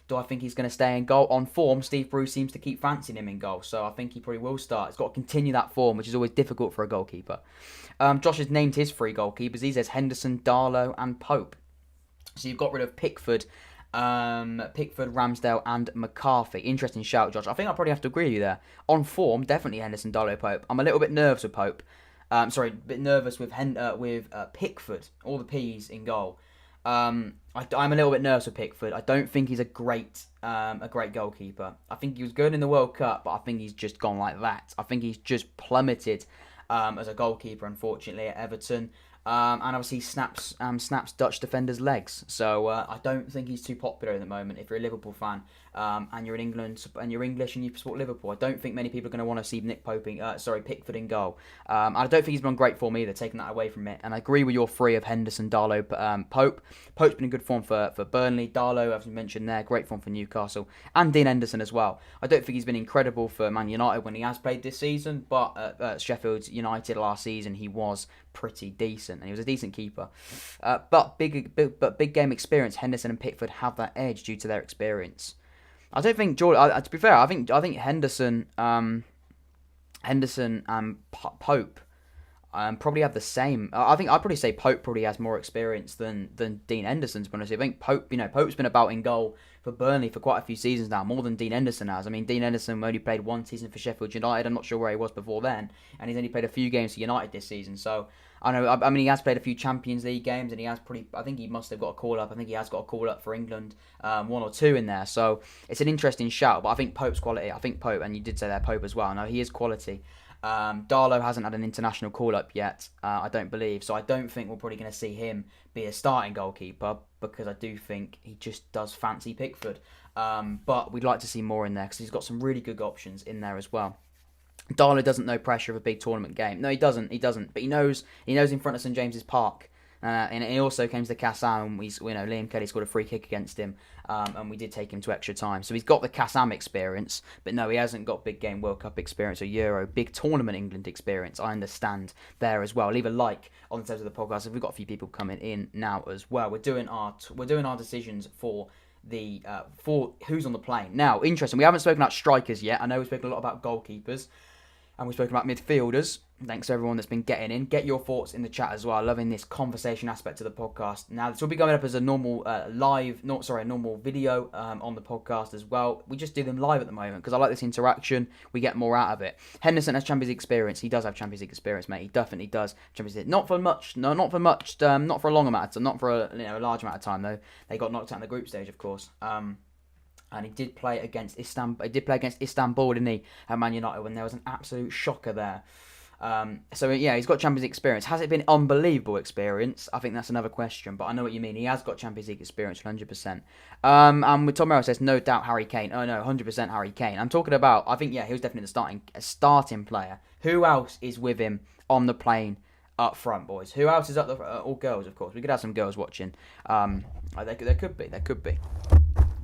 Do I think he's going to stay in goal? On form, Steve Bruce seems to keep fancying him in goal, so I think he probably will start. He's got to continue that form, which is always difficult for a goalkeeper. Josh has named his three goalkeepers. He says Henderson, Darlow and Pope. So you've got rid of Pickford, Ramsdale and McCarthy. Interesting shout, Josh. I think I probably have to agree with you there. On form, definitely Henderson, Darlow, Pope. I'm a little bit nervous with Pope. A bit nervous with Pickford. All the P's in goal. I'm a little bit nervous with Pickford. I don't think he's a great goalkeeper. I think he was good in the World Cup, but I think he's just gone like that. I think he's just plummeted as a goalkeeper, unfortunately, at Everton. And obviously snaps Dutch defenders' legs. So I don't think he's too popular at the moment. If you're a Liverpool fan and you're in England and you're English and you support Liverpool, I don't think many people are going to want to see Pickford in goal. I don't think he's been on great form either, taking that away from it. And I agree with your three of Henderson, Darlow, Pope. Pope's been in good form for Burnley. Darlow, as we mentioned there, great form for Newcastle. And Dean Henderson as well. I don't think he's been incredible for Man United when he has played this season, but at Sheffield United last season he was pretty decent, and he was a decent keeper. But big game experience, Henderson and Pickford have that edge due to their experience. I don't think Jordan. To be fair, I think Henderson and Pope probably have the same. I'd probably say Pope probably has more experience than Dean Henderson. To be honest, I think Pope's been about in goal for Burnley for quite a few seasons now, more than Dean Henderson has. I mean, Dean Henderson only played one season for Sheffield United. I'm not sure where he was before then, and he's only played a few games for United this season. So I know. I mean, he has played a few Champions League games, and I think he must have got a call up. I think he has got a call up for England, one or two in there. So it's an interesting shout. But I think Pope's quality. I think Pope, and you did say that Pope as well. No, he is quality. Darlow hasn't had an international call-up yet, I don't believe. So I don't think we're probably going to see him be a starting goalkeeper, because I do think he just does fancy Pickford. But we'd like to see more in there, because he's got some really good options in there as well. Darlow doesn't know pressure of a big tournament game. No, he doesn't. But he knows in front of St James's Park. And he also came to the Kassam, and Liam Kelly scored a free kick against him, and we did take him to extra time. So he's got the Kassam experience, but no, he hasn't got big game World Cup experience or Euro, big tournament England experience. I understand there as well. Leave a like on the terms of the podcast if we've got a few people coming in now as well. We're doing our decisions for who's on the plane. Now, interesting, we haven't spoken about strikers yet. I know we've spoken a lot about goalkeepers, and we've spoken about midfielders. Thanks to everyone that's been getting in. Get your thoughts in the chat as well. Loving this conversation aspect of the podcast. Now, this will be going up as a normal normal video on the podcast as well. We just do them live at the moment because I like this interaction. We get more out of it. Henderson has Champions League experience. He does have Champions League experience, mate. He definitely does. Champions League. Not for much. No, not for much. Not for a long amount of time. Not for a large amount of time though. They got knocked out in the group stage, of course. And he did play against Istanbul. He did play against Istanbul, didn't he, at Man United, when there was an absolute shocker there. So yeah, he's got Champions League experience. Has it been unbelievable experience? I think that's another question, but I know what you mean. He has got Champions League experience, 100%. And with Tom Merrill says, no doubt Harry Kane. Oh no, 100% Harry Kane. I'm talking about, I think, yeah, he was definitely a starting player. Who else is with him on the plane up front, boys? Who else is up the all girls, of course. We could have some girls watching. There could be.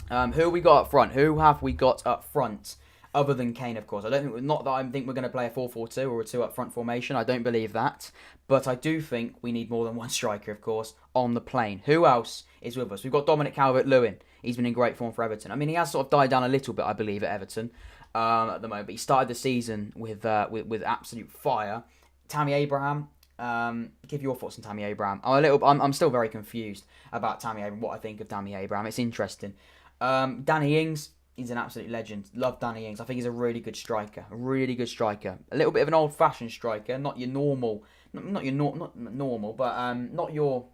Who we got up front? Who have we got up front? Other than Kane, of course. Not that I think we're going to play a 4-4-2 or a 2 up front formation. I don't believe that. But I do think we need more than one striker, of course, on the plane. Who else is with us? We've got Dominic Calvert Lewin. He's been in great form for Everton. I mean, he has sort of died down a little bit, I believe, at Everton at the moment. But he started the season with absolute fire. Tammy Abraham. Give your thoughts on Tammy Abraham. I'm still very confused about Tammy Abraham. What I think of Tammy Abraham. It's interesting. Danny Ings. He's an absolute legend. Love Danny Ings. I think he's a really good striker. A really good striker. A little bit of an old-fashioned striker. Not your normal. Not normal, but not your.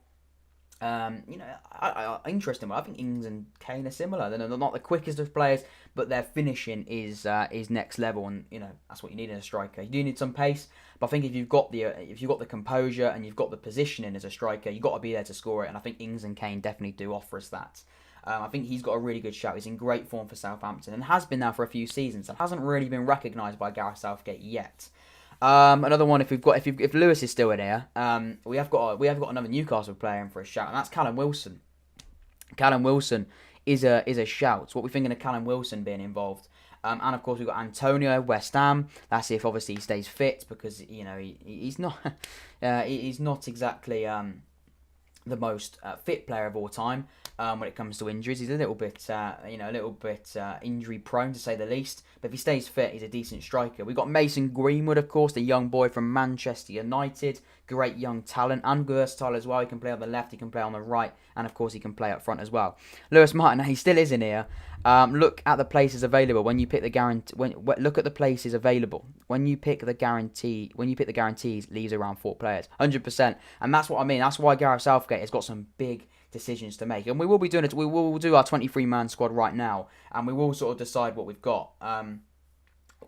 Interesting. I think Ings and Kane are similar. They're not the quickest of players, but their finishing is next level, and that's what you need in a striker. You do need some pace, but I think if you've got the composure and you've got the positioning as a striker, you've got to be there to score it. And I think Ings and Kane definitely do offer us that. I think he's got a really good shout. He's in great form for Southampton and has been now for a few seasons and hasn't really been recognised by Gareth Southgate yet. Another one, if Lewis is still in here, we have got another Newcastle player in for a shout, and that's Callum Wilson. Callum Wilson is a shout. So what we're thinking of Callum Wilson being involved. And of course we've got Antonio, West Ham. That's if obviously he stays fit, because he's not he's not exactly the most fit player of all time. When it comes to injuries, he's a little bit injury prone, to say the least. But if he stays fit, he's a decent striker. We've got Mason Greenwood, of course, the young boy from Manchester United. Great young talent and versatile as well. He can play on the left, he can play on the right, and of course he can play up front as well. Lewis Martin, he still is in here. Look at the places available when you pick the guarantee. Look at the places available when you pick the guarantee. When you pick the guarantees, leaves around 4 players, 100%. And that's what I mean. That's why Gareth Southgate has got some big decisions to make, and we will be doing it. We will do our 23-man squad right now, and we will sort of decide what we've got.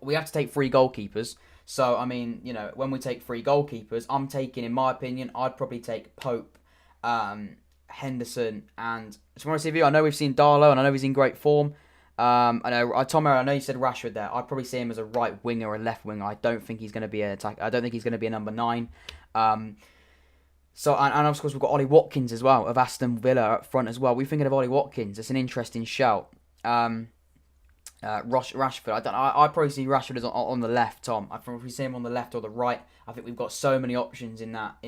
We have to take 3 goalkeepers. So I mean, when we take 3 goalkeepers, I'm taking, in my opinion, I'd probably take Pope, Henderson, and to be honest with you, I know we've seen Darlow, and I know he's in great form. I know Tom. I know you said Rashford there. I'd probably see him as a right winger or a left winger. I don't think he's going to be an attack. I don't think he's going to be a number 9. So and of course we've got Ollie Watkins as well of Aston Villa up front as well. We're thinking of Ollie Watkins. It's an interesting shout. Rashford. I probably see Rashford as on the left. Tom. I probably see him on the left or the right. I think we've got so many options in that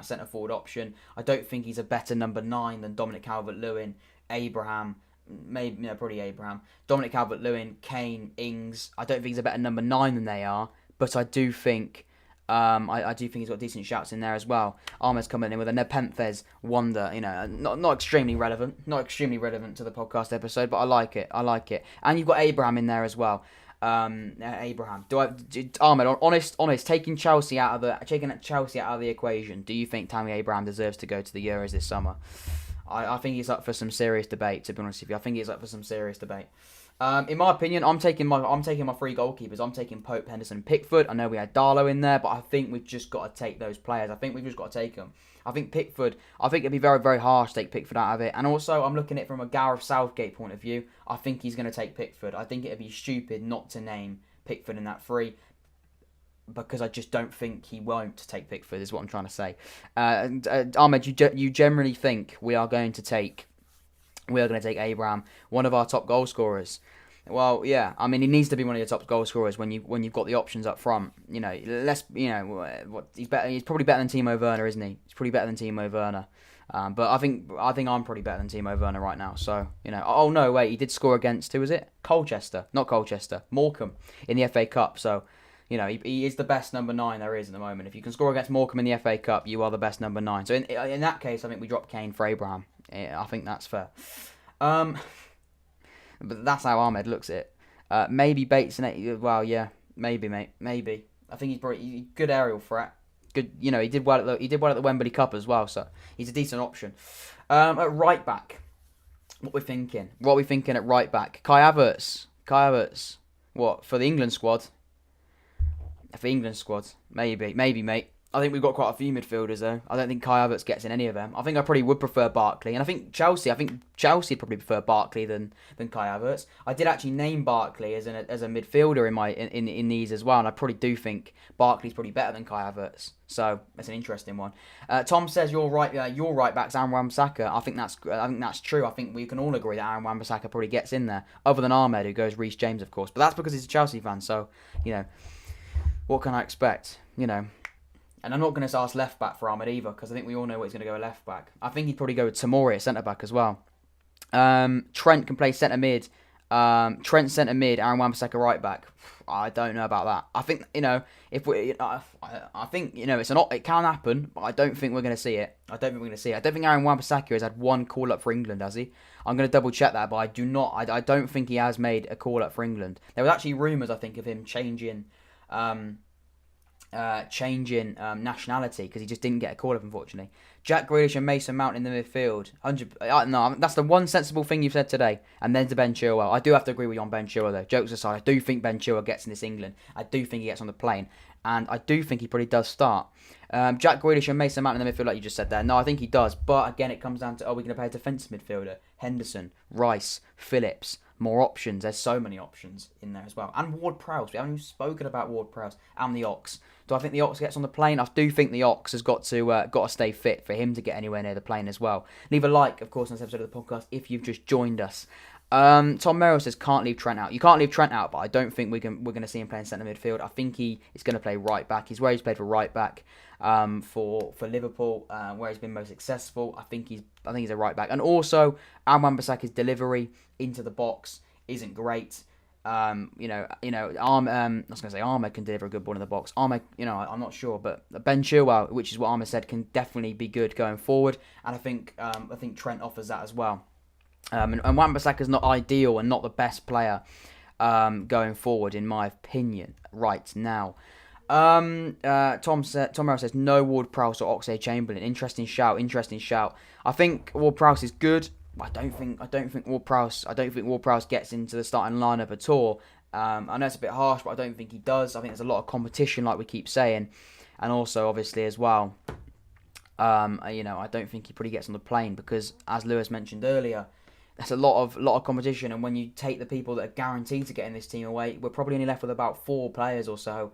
centre forward option. I don't think he's a better number 9 than Dominic Calvert Lewin, Abraham. Maybe probably Abraham, Dominic Calvert Lewin, Kane, Ings. I don't think he's a better number 9 than they are, but I do think. I do think he's got decent shouts in there as well. Ahmed's coming in with a Nepenthez wonder, not extremely relevant to the podcast episode, but I like it. And you've got Abraham in there as well. Abraham. Ahmed, honest, taking Chelsea out of the equation. Do you think Tammy Abraham deserves to go to the Euros this summer? I think he's up for some serious debate. To be honest with you, I think he's up for some serious debate. In my opinion, I'm taking my 3 goalkeepers. I'm taking Pope, Henderson, Pickford. I know we had Darlow in there, but I think we've just got to take those players. I think we've just got to take them. I think it'd be very, very harsh to take Pickford out of it. And also, I'm looking at it from a Gareth Southgate point of view. I think he's going to take Pickford. I think it'd be stupid not to name Pickford in that 3, because I just don't think he won't take Pickford, is what I'm trying to say. Ahmed, you generally think we are going to take Abraham, one of our top goal scorers. Well, yeah, I mean, he needs to be one of your top goal scorers when you've got the options up front. He's better. He's probably better than Timo Werner, isn't he? He's probably better than Timo Werner. But I think I'm probably better than Timo Werner right now. So oh no, wait, he did score against, who was it? Morecambe in the FA Cup. So he is the best number 9 there is at the moment. If you can score against Morecambe in the FA Cup, you are the best number 9. So in that case, I think we drop Kane for Abraham. I think that's fair. But that's how Ahmed looks at it. Maybe Bates and yeah, maybe, mate, maybe. I think he's probably good aerial threat. Good, he did well at the Wembley Cup as well, so he's a decent option. At right back, what we're thinking at right back? Kai Havertz. What for the England squad? For England squads, maybe, mate. I think we've got quite a few midfielders though. I don't think Kai Havertz gets in any of them. I think I probably would prefer Barkley, and I think Chelsea probably prefer Barkley than Kai Havertz. I did actually name Barkley as a midfielder in these as well, and I probably do think Barkley's probably better than Kai Havertz. So that's an interesting one. Tom says your right back's Aaron Wan-Bissaka. I think that's true. I think we can all agree that Aaron Wan-Bissaka probably gets in there, other than Ahmed, who goes Reece James, of course. But that's because he's a Chelsea fan. So what can I expect? And I'm not going to ask left back for Ahmed either, because I think we all know what he's going to go left back. I think he'd probably go with Tamari at centre back as well. Trent can play centre mid. Trent centre mid, Aaron Wan-Bissaka right back. I don't know about that. I think it can happen, but I don't think we're going to see it. I don't think Aaron Wan-Bissaka has had one call up for England, has he? I'm going to double check that, but I do not. I don't think he has made a call up for England. There was actually rumours, I think, of him changing nationality because he just didn't get a call up, unfortunately. Jack Grealish and Mason Mount in the midfield. No, that's the one sensible thing you've said today. And then to Ben Chilwell. I do have to agree with you on Ben Chilwell though. Jokes aside, I do think Ben Chilwell gets in this England. I do think he gets on the plane. And I do think he probably does start. Jack Grealish and Mason Mount in the midfield, like you just said there. No, I think he does. But again, it comes down to, are we going to play a defensive midfielder? Henderson, Rice, Phillips. More options. There's so many options in there as well. And Ward-Prowse. We haven't even spoken about Ward-Prowse and the Ox. Do I think the Ox gets on the plane? I do think the Ox has got to stay fit for him to get anywhere near the plane as well. Leave a like, of course, on this episode of the podcast if you've just joined us. Tom Merrill says can't leave Trent out. You can't leave Trent out, but I don't think we're going to see him playing centre midfield. I think he is going to play right back. He's where he's played for right back for Liverpool, where he's been most successful. I think he's a right back. And also, Aaron Wan-Bissaka's delivery into the box isn't great. I was going to say Ahmed can deliver a good ball in the box. Ahmed, I'm not sure, but Ben Chilwell, which is what Ahmed said, can definitely be good going forward. And I think Trent offers that as well. And Wan-Bissaka's not ideal and not the best player going forward, in my opinion, right now. Tom Merrill says no Ward-Prowse or Oxlade-Chamberlain. Interesting shout. I think Ward-Prowse is good. I don't think Ward-Prowse gets into the starting lineup at all. I know it's a bit harsh, but I don't think he does. I think there's a lot of competition, like we keep saying, and also obviously as well. I don't think he probably gets on the plane because, as Lewis mentioned earlier, there's a lot of competition, and when you take the people that are guaranteed to get in this team away, we're probably only left with about 4 players or so,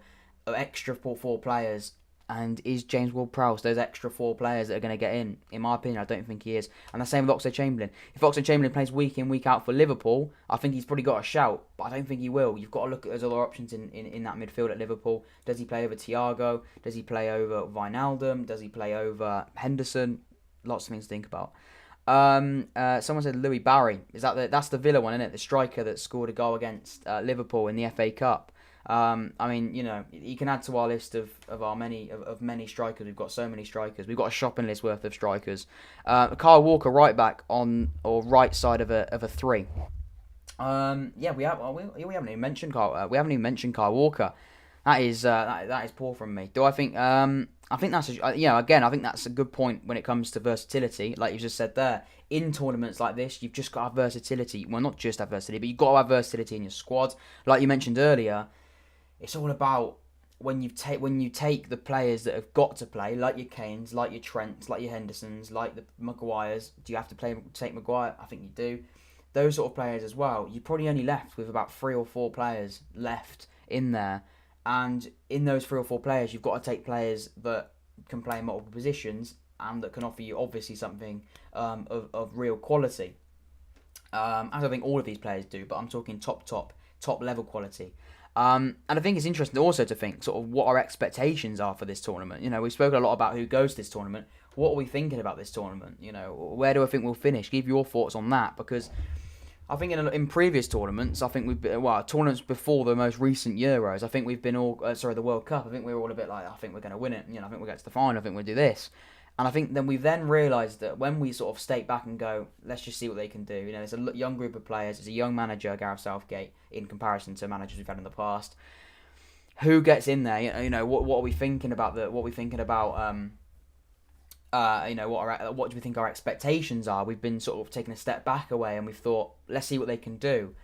extra 4 players. And is James Ward-Prowse those extra 4 players that are going to get in? In my opinion, I don't think he is. And the same with Oxlade-Chamberlain. If Oxlade-Chamberlain plays week in, week out for Liverpool, I think he's probably got a shout. But I don't think he will. You've got to look at those other options in that midfield at Liverpool. Does he play over Thiago? Does he play over Wijnaldum? Does he play over Henderson? Lots of things to think about. Someone said Louis Barry. That's the Villa one, isn't it? The striker that scored a goal against Liverpool in the FA Cup. You can add to our list of many strikers. We've got so many strikers. We've got a shopping list worth of strikers. Kyle Walker, right back on or right side of a 3. We haven't even mentioned Kyle. We haven't even mentioned Kyle Walker. That is poor from me. Do I think? I think that's I think that's a good point when it comes to versatility. Like you just said there, in tournaments like this, you've just got to have versatility. Well, not just have versatility, but you've got to have versatility in your squad. Like you mentioned earlier. It's all about when you take the players that have got to play, like your Kanes, like your Trents, like your Hendersons, like the Maguires. Do you have to take Maguire? I think you do. Those sort of players as well. You're probably only left with about 3 or 4 players left in there. And in those 3 or 4 players, you've got to take players that can play in multiple positions and that can offer you obviously something of real quality. As I think all of these players do, but I'm talking top level quality. And I think it's interesting also to think sort of what our expectations are for this tournament. We've spoken a lot about who goes to this tournament. What are we thinking about this tournament? Where do I think we'll finish? Give your thoughts on that, because I think in previous tournaments, I think we've been, tournaments before the most recent Euros, I think we've been all, the World Cup, I think we were all a bit like, I think we're going to win it. I think we'll get to the final, I think we'll do this. And I think then we've realised that when we sort of step back and go, let's just see what they can do. There's a young group of players. It's a young manager, Gareth Southgate, in comparison to managers we've had in the past. Who gets in there? What are we thinking about? What do we think our expectations are? We've been sort of taking a step back away, and we've thought, let's see what they can do.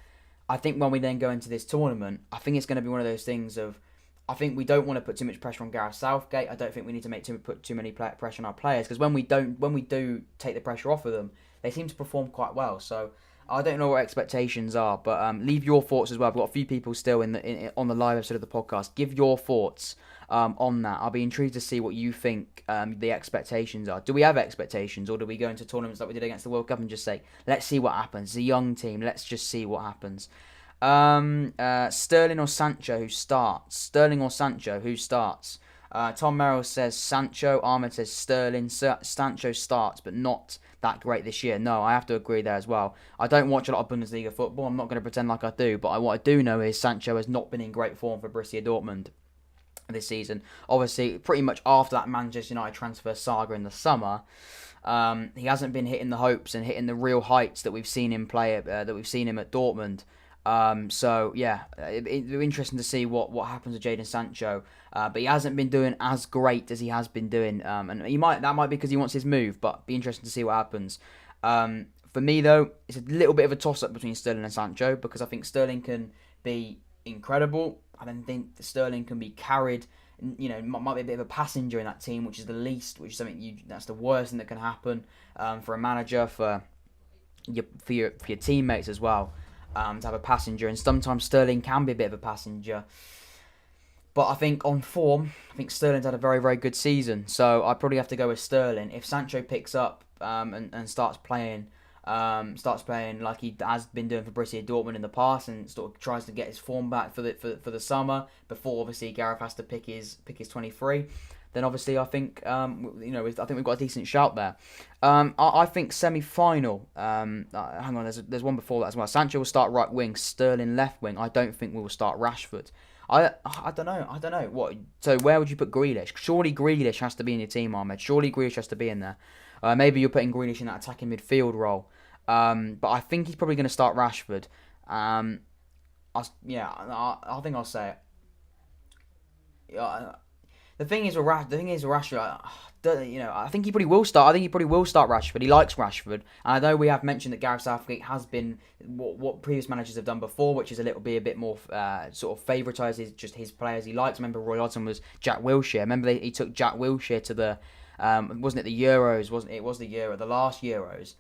I think when we then go into this tournament, I think it's going to be one of those things of, I think we don't want to put too much pressure on Gareth Southgate. I don't think we need to put too many pressure on our players, because when we do take the pressure off of them, they seem to perform quite well. So I don't know what expectations are, but leave your thoughts as well. I've got a few people still on the live episode of the podcast. Give your thoughts on that. I'll be intrigued to see what you think the expectations are. Do we have expectations, or do we go into tournaments like we did against the World Cup and just say, let's see what happens? It's a young team. Let's just see what happens. Sterling or Sancho, who starts? Sterling or Sancho, who starts? Tom Merrill says Sancho. Ahmed says Sterling. Sancho starts, but not that great this year. No, I have to agree there as well. I don't watch a lot of Bundesliga football. I'm not going to pretend like I do, but what I do know is Sancho has not been in great form for Borussia Dortmund this season. Obviously, pretty much after that Manchester United transfer saga in the summer, he hasn't been hitting the hopes and hitting the real heights that we've seen him play that we've seen him at Dortmund. So yeah, it'll be interesting to see what happens with Jadon Sancho. But he hasn't been doing as great as he has been doing. And that might be because he wants his move, but be interesting to see what happens. For me though, it's a little bit of a toss up between Sterling and Sancho, because I think Sterling can be incredible. I don't think Sterling can be carried. Might be a bit of a passenger in that team, which is that's the worst thing that can happen for a manager, for your teammates as well. To have a passenger, and sometimes Sterling can be a bit of a passenger. But I think on form, Sterling's had a very, very good season, so I'd probably have to go with Sterling. If Sancho picks up and starts playing like he has been doing for Borussia Dortmund in the past, and sort of tries to get his form back for the summer, before obviously Gareth has to pick his 23, then obviously I think I think we've got a decent shout there. I think semi-final. Hang on, there's one before that as well. Sancho will start right wing, Sterling left wing. I don't think we will start Rashford. I don't know. What? So where would you put Grealish? Surely Grealish has to be in your team, Ahmed. Surely Grealish has to be in there. Maybe you're putting Grealish in that attacking midfield role. But I think he's probably going to start Rashford. I think I'll say it. The thing is with Rashford, I think he probably will start. I think he probably will start Rashford. He likes Rashford, and I know we have mentioned that Gareth Southgate has been what previous managers have done before, which is a bit more sort of favouritised just his players he likes. Remember, Roy Hodgson was Jack Wilshere. Remember, he took Jack Wilshere to the wasn't it the Euros? Wasn't it? It was the last Euros.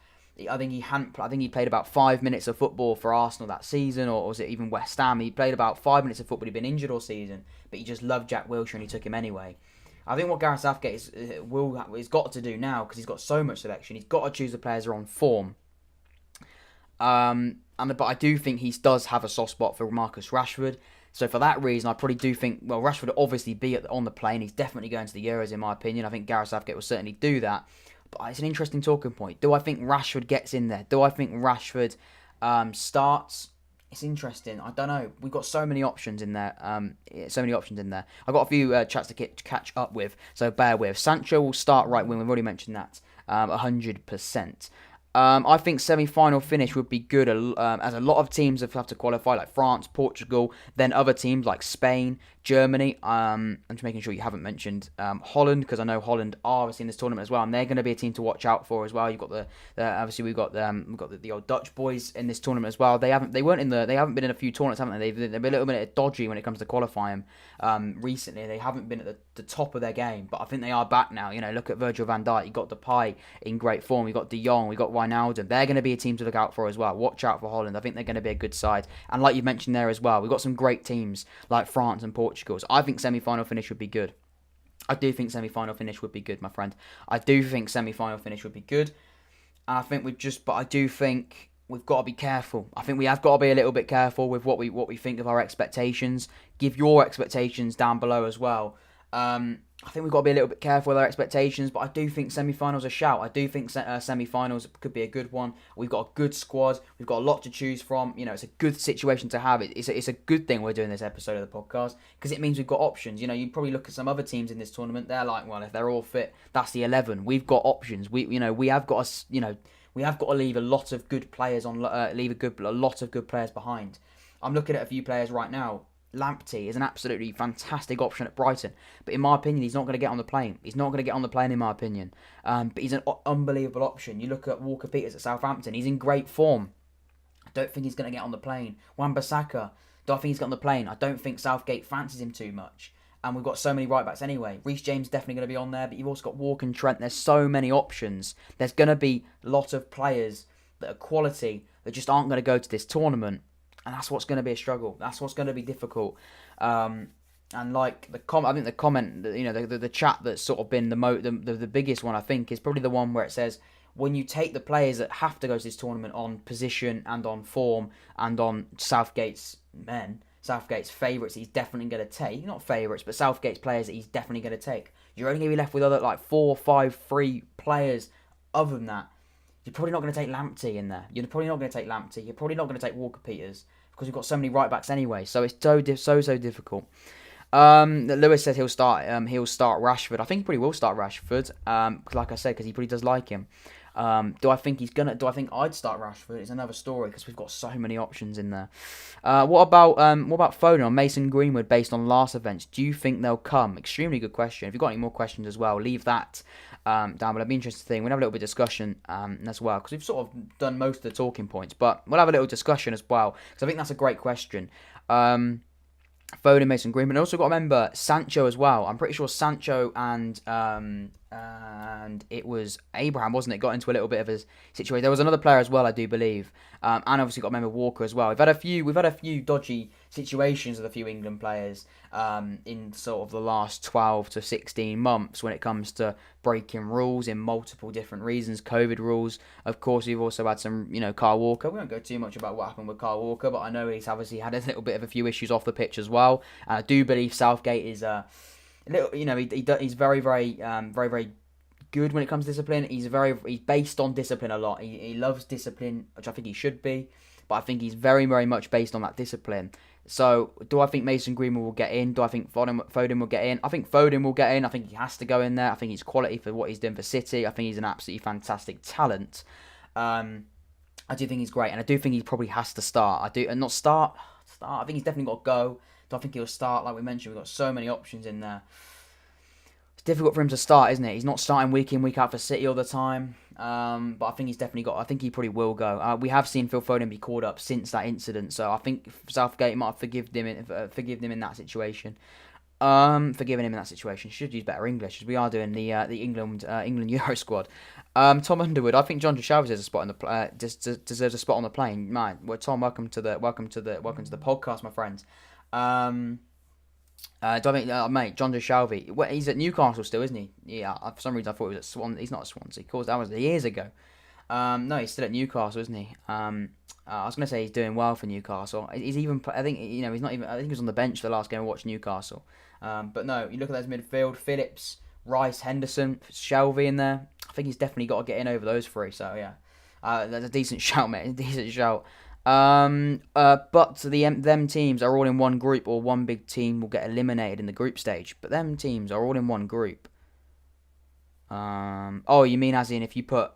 I think he played about 5 minutes of football for Arsenal that season, or was it even West Ham? He played about 5 minutes of football. He'd been injured all season, but he just loved Jack Wilshere and he took him anyway. I think what Gareth Southgate he's got to do now, because he's got so much selection, he's got to choose the players who are on form. But I do think he does have a soft spot for Marcus Rashford. So for that reason, I probably do think, Rashford will obviously be on the plane. He's definitely going to the Euros, in my opinion. I think Gareth Southgate will certainly do that. But it's an interesting talking point. Do I think Rashford gets in there? Do I think Rashford starts? It's interesting. I don't know. We've got so many options in there. I've got a few chats to catch up with, so bear with. Sancho will start right wing. We've already mentioned that. 100%. I think semi-final finish would be good, as a lot of teams have to qualify, like France, Portugal, then other teams like Spain, Germany. I'm just making sure you haven't mentioned Holland, because I know Holland are obviously in this tournament as well, and they're going to be a team to watch out for as well. You've got obviously we've got the old Dutch boys in this tournament as well. They haven't been in a few tournaments, haven't they? They've been a little bit dodgy when it comes to qualifying. Recently, they haven't been at the top of their game, but I think they are back now. Look at Virgil van Dijk. You got Depay in great form. We got De Jong. We got Wijnaldum. They're going to be a team to look out for as well. Watch out for Holland. I think they're going to be a good side. And like you mentioned there as well, we've got some great teams like France and Portugal. So I think semi-final finish would be good. I do think semi-final finish would be good, my friend. I do think semi-final finish would be good. And I think I do think we've got to be careful. I think we have got to be a little bit careful with what we think of our expectations. Give your expectations down below as well. I think we've got to be a little bit careful with our expectations, but I do think semi-finals a shout. I do think semi-finals could be a good one. We've got a good squad. We've got a lot to choose from. It's a good situation to have. It's a good thing we're doing this episode of the podcast, because it means we've got options. You probably look at some other teams in this tournament. They're like, well, if they're all fit, that's the 11. We've got options. We have got to leave a lot of good players a lot of good players behind. I'm looking at a few players right now. Lamptey is an absolutely fantastic option at Brighton, but in my opinion, he's not going to get on the plane. He's not going to get on the plane, in my opinion. But he's an unbelievable option. You look at Walker Peters at Southampton. He's in great form. I don't think he's going to get on the plane. Wan-Bissaka, Do I think he's got on the plane? I don't think Southgate fancies him too much. And we've got so many right backs anyway. Reece James definitely going to be on there, but you've also got Walker and Trent. There's so many options. There's going to be a lot of players that are quality that just aren't going to go to this tournament. And that's what's going to be a struggle. That's what's going to be difficult. And like I think the comment, the chat that's sort of been the biggest one, I think, is probably the one where it says, when you take the players that have to go to this tournament on position and on form and on Southgate's favourites he's definitely going to take. Not favourites, but Southgate's players that he's definitely going to take. You're only going to be left with other 4, 5, 3 players. Other than that, you're probably not going to take Lamptey in there. You're probably not going to take Lamptey. You're probably not going to take Walker Peters because we've got so many right backs anyway. So it's so difficult. Lewis says he'll start Rashford. I think he probably will start Rashford. Like I said, because he probably does like him. Do I think I'd start Rashford? It's another story because we've got so many options in there. What about Foden or Mason Greenwood based on last events? Do you think they'll come? Extremely good question. If you've got any more questions as well, leave that down below. It'd be interesting. We'll have a little bit of discussion as well because we've sort of done most of the talking points, but we'll have a little discussion as well because I think that's a great question. Foden, Mason Greenwood. And also got to remember Sancho as well. I'm pretty sure Sancho and it was Abraham, wasn't it? Got into a little bit of a situation. There was another player as well, I do believe. And obviously got to remember Walker as well. We've had a few dodgy situations with a few England players in sort of the last 12 to 16 months when it comes to breaking rules in multiple different reasons. COVID rules. Of course, we've also had some, Kyle Walker. We won't go too much about what happened with Kyle Walker, but I know he's obviously had a little bit of a few issues off the pitch as well. And I do believe Southgate is he's very, very, very, very good when it comes to discipline. He's based on discipline a lot. He loves discipline, which I think he should be, but I think he's very, very much based on that discipline. So, do I think Mason Greenwood will get in? Do I think Foden will get in? I think Foden will get in. I think he has to go in there. I think he's quality for what he's doing for City. I think he's an absolutely fantastic talent. I do think he's great, and I do think he probably has to start. I think he's definitely got to go. Do I think he'll start? Like we mentioned, we've got so many options in there. It's difficult for him to start, isn't it? He's not starting week in, week out for City all the time. But I think he's definitely got. I think he probably will go. We have seen Phil Foden be called up since that incident, so I think Southgate might have forgiven him in that situation. Should use better English as we are doing the England Euro squad. Tom Underwood. I think John Shelvey deserves a spot on the deserves a spot on the plane. Man, well, Tom, welcome to the podcast, my friends. Mate, John Shelvey. Well, he's at Newcastle still, isn't he? Yeah. For some reason, I thought he was at Swansea. He's not at Swansea. Of course, that was years ago. No, he's still at Newcastle, isn't he? I was going to say he's doing well for Newcastle. He's even. I think he's not even. I think he was on the bench the last game I watched Newcastle. But no, you look at those midfield: Phillips, Rice, Henderson, Shelvey in there. I think he's definitely got to get in over those three. So yeah, that's a decent shout, mate. A decent shout. But them teams are all in one group, or one big team will get eliminated in the group stage. But them teams are all in one group. Oh, you mean as in if you put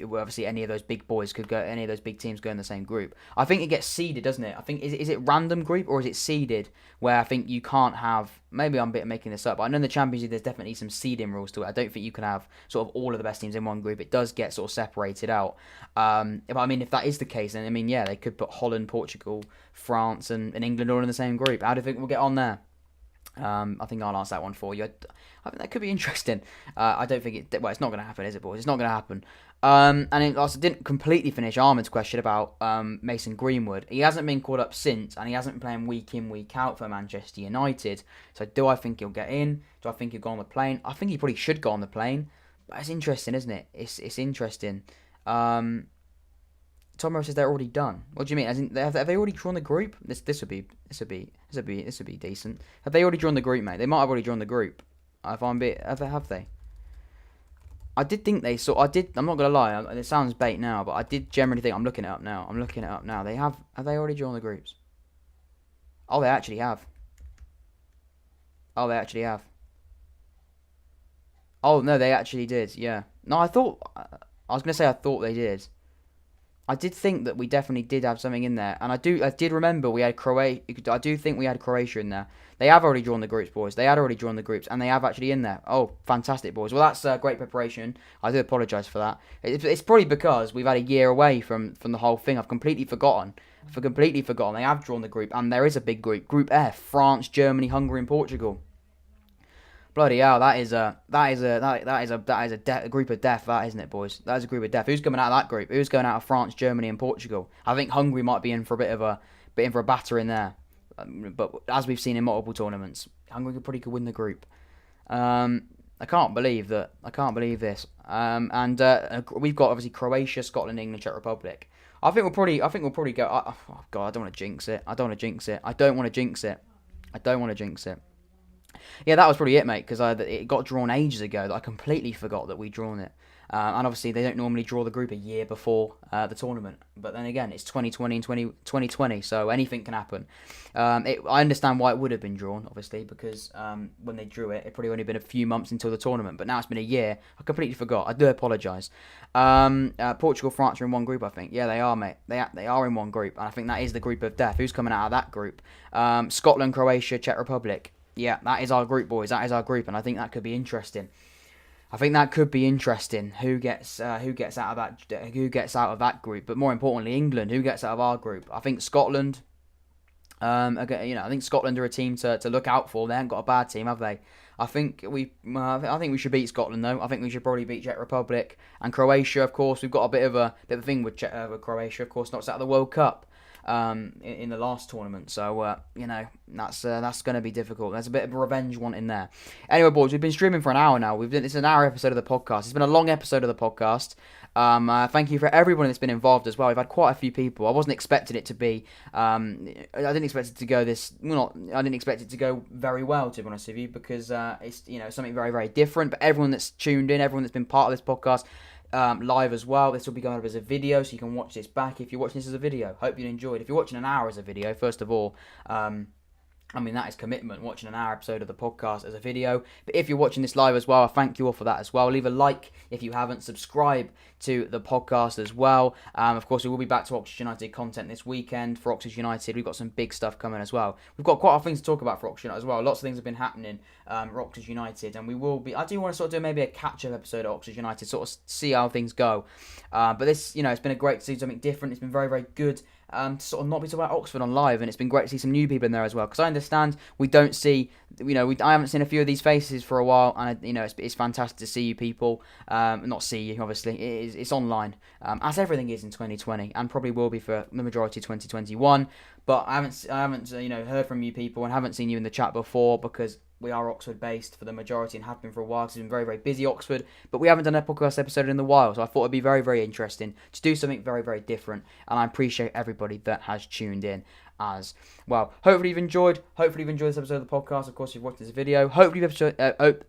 obviously any of those big boys could go, any of those big teams go in the same group. I think it gets seeded, doesn't it? I think is it random group or is it seeded? Where I think you can't have. Maybe I'm making this up, but I know in the Champions League there's definitely some seeding rules to it. I don't think you can have sort of all of the best teams in one group. It does get sort of separated out. If that is the case, then they could put Holland, Portugal, France, and England all in the same group. How do you think we'll get on there? I think I'll answer that one for you. I think that could be interesting. I don't think it's not going to happen, is it, boys? It's not going to happen. And it also didn't completely finish Armand's question about Mason Greenwood. He hasn't been called up since, and he hasn't been playing week in, week out for Manchester United. So do I think he'll get in? Do I think he'll go on the plane? I think he probably should go on the plane. But it's interesting, isn't it? It's interesting. Tom Rose says they're already done. What do you mean? As in, have they already drawn the group? This would be decent. Have they already drawn the group, mate? They might have already drawn the group. Have they? I did think they saw. I'm not gonna lie. It sounds bait now, but I did generally think. I'm looking it up now. Have they already drawn the groups? Oh, they actually have. Oh, no, they actually did. Yeah. No, I thought they did. I did think that we definitely did have something in there, and I did remember we had Croatia. I do think we had Croatia in there. They have already drawn the groups, boys. They had already drawn the groups, and they have actually in there. Oh, fantastic, boys. Well, that's great preparation. I do apologise for that. It's probably because we've had a year away from the whole thing. I've completely forgotten. They have drawn the group, and there is a big group. Group F: France, Germany, Hungary, and Portugal. Bloody hell, that is a group of death, that isn't it, boys? That is a group of death. Who's coming out of that group? Who's going out of France, Germany, and Portugal? I think Hungary might be in for a bit of a batter in there, but as we've seen in multiple tournaments, Hungary could win the group. I can't believe this. We've got obviously Croatia, Scotland, England, Czech Republic. I think we'll probably go. Oh God, I don't want to jinx it. I don't want to jinx it. Yeah, that was probably it, mate, because it got drawn ages ago that I completely forgot that we'd drawn it. And obviously, they don't normally draw the group a year before the tournament. But then again, it's 2020 and 2020, so anything can happen. I understand why it would have been drawn, obviously, because when they drew it, it probably only been a few months until the tournament. But now it's been a year. I completely forgot. I do apologise. Portugal, France are in one group, I think. Yeah, they are, mate. They are in one group. And I think that is the group of death. Who's coming out of that group? Scotland, Croatia, Czech Republic. Yeah, that is our group, boys. That is our group, and I think that could be interesting. Who gets out of that group? But more importantly, England. Who gets out of our group? I think Scotland. I think Scotland are a team to look out for. They haven't got a bad team, have they? I think we should beat Scotland though. I think we should probably beat Czech Republic and Croatia. Of course, we've got a bit of a thing with Croatia. Of course, knocked out of the World Cup. In the last tournament, so that's going to be difficult. There's a bit of a revenge want in there. Anyway, boys, we've been streaming for an hour now. It's an hour episode of the podcast. It's been a long episode of the podcast. Thank you for everyone that's been involved as well. We've had quite a few people. I wasn't expecting it to be. I didn't expect it to go I didn't expect it to go very well, to be honest with you, because it's something very, very different. But everyone that's tuned in, everyone that's been part of this podcast. Live as well. This will be going up as a video, so you can watch this back if you're watching this as a video. Hope you enjoyed. If you're watching an hour as a video, first of all, that is commitment, watching an hour episode of the podcast as a video. But if you're watching this live as well, I thank you all for that as well. Leave a like if you haven't. Subscribe to the podcast as well. Of course, we will be back to Oxford United content this weekend for Oxford United. We've got some big stuff coming as well. We've got quite a few things to talk about for Oxford United as well. Lots of things have been happening for Oxford United, and I do want to sort of do maybe a catch-up episode of Oxford United, sort of see how things go. But this, it's been a great to see something different. It's been very, very good. To sort of not be talking about Oxford on live, and it's been great to see some new people in there as well, because I understand we don't see, I haven't seen a few of these faces for a while, and it's fantastic to see you people, not see you obviously, it's online, as everything is in 2020, and probably will be for the majority of 2021, but I haven't heard from you people, and haven't seen you in the chat before, because we are Oxford based for the majority and have been for a while, because it's been very, very busy Oxford, but we haven't done a podcast episode in a while, so I thought it'd be very, very interesting to do something very, very different, and I appreciate everybody that has tuned in as well. Hopefully you've enjoyed this episode of the podcast. Of course, you've watched this video. Hopefully you've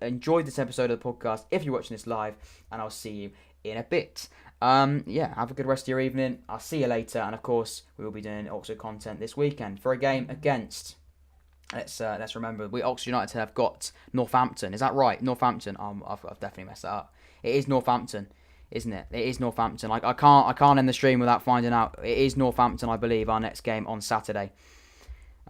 enjoyed this episode of the podcast if you're watching this live, and I'll see you in a bit. Have a good rest of your evening. I'll see you later, and of course we will be doing Oxford content this weekend for a game against, let's remember, Oxford United have got Northampton. Is that right? Northampton. I've definitely messed that up. It is Northampton, isn't it? It is Northampton. I can't end the stream without finding out. It is Northampton, I believe, our next game on Saturday.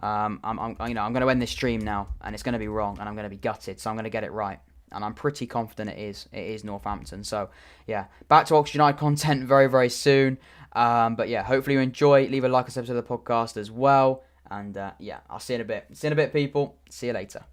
I'm going to end this stream now, and it's going to be wrong, and I'm going to be gutted. So I'm going to get it right, and I'm pretty confident it is Northampton. So yeah, back to Oxford United content very, very soon. But yeah, hopefully you enjoy. Leave a like on this episode of the podcast as well. And I'll see you in a bit. See you in a bit, people. See you later.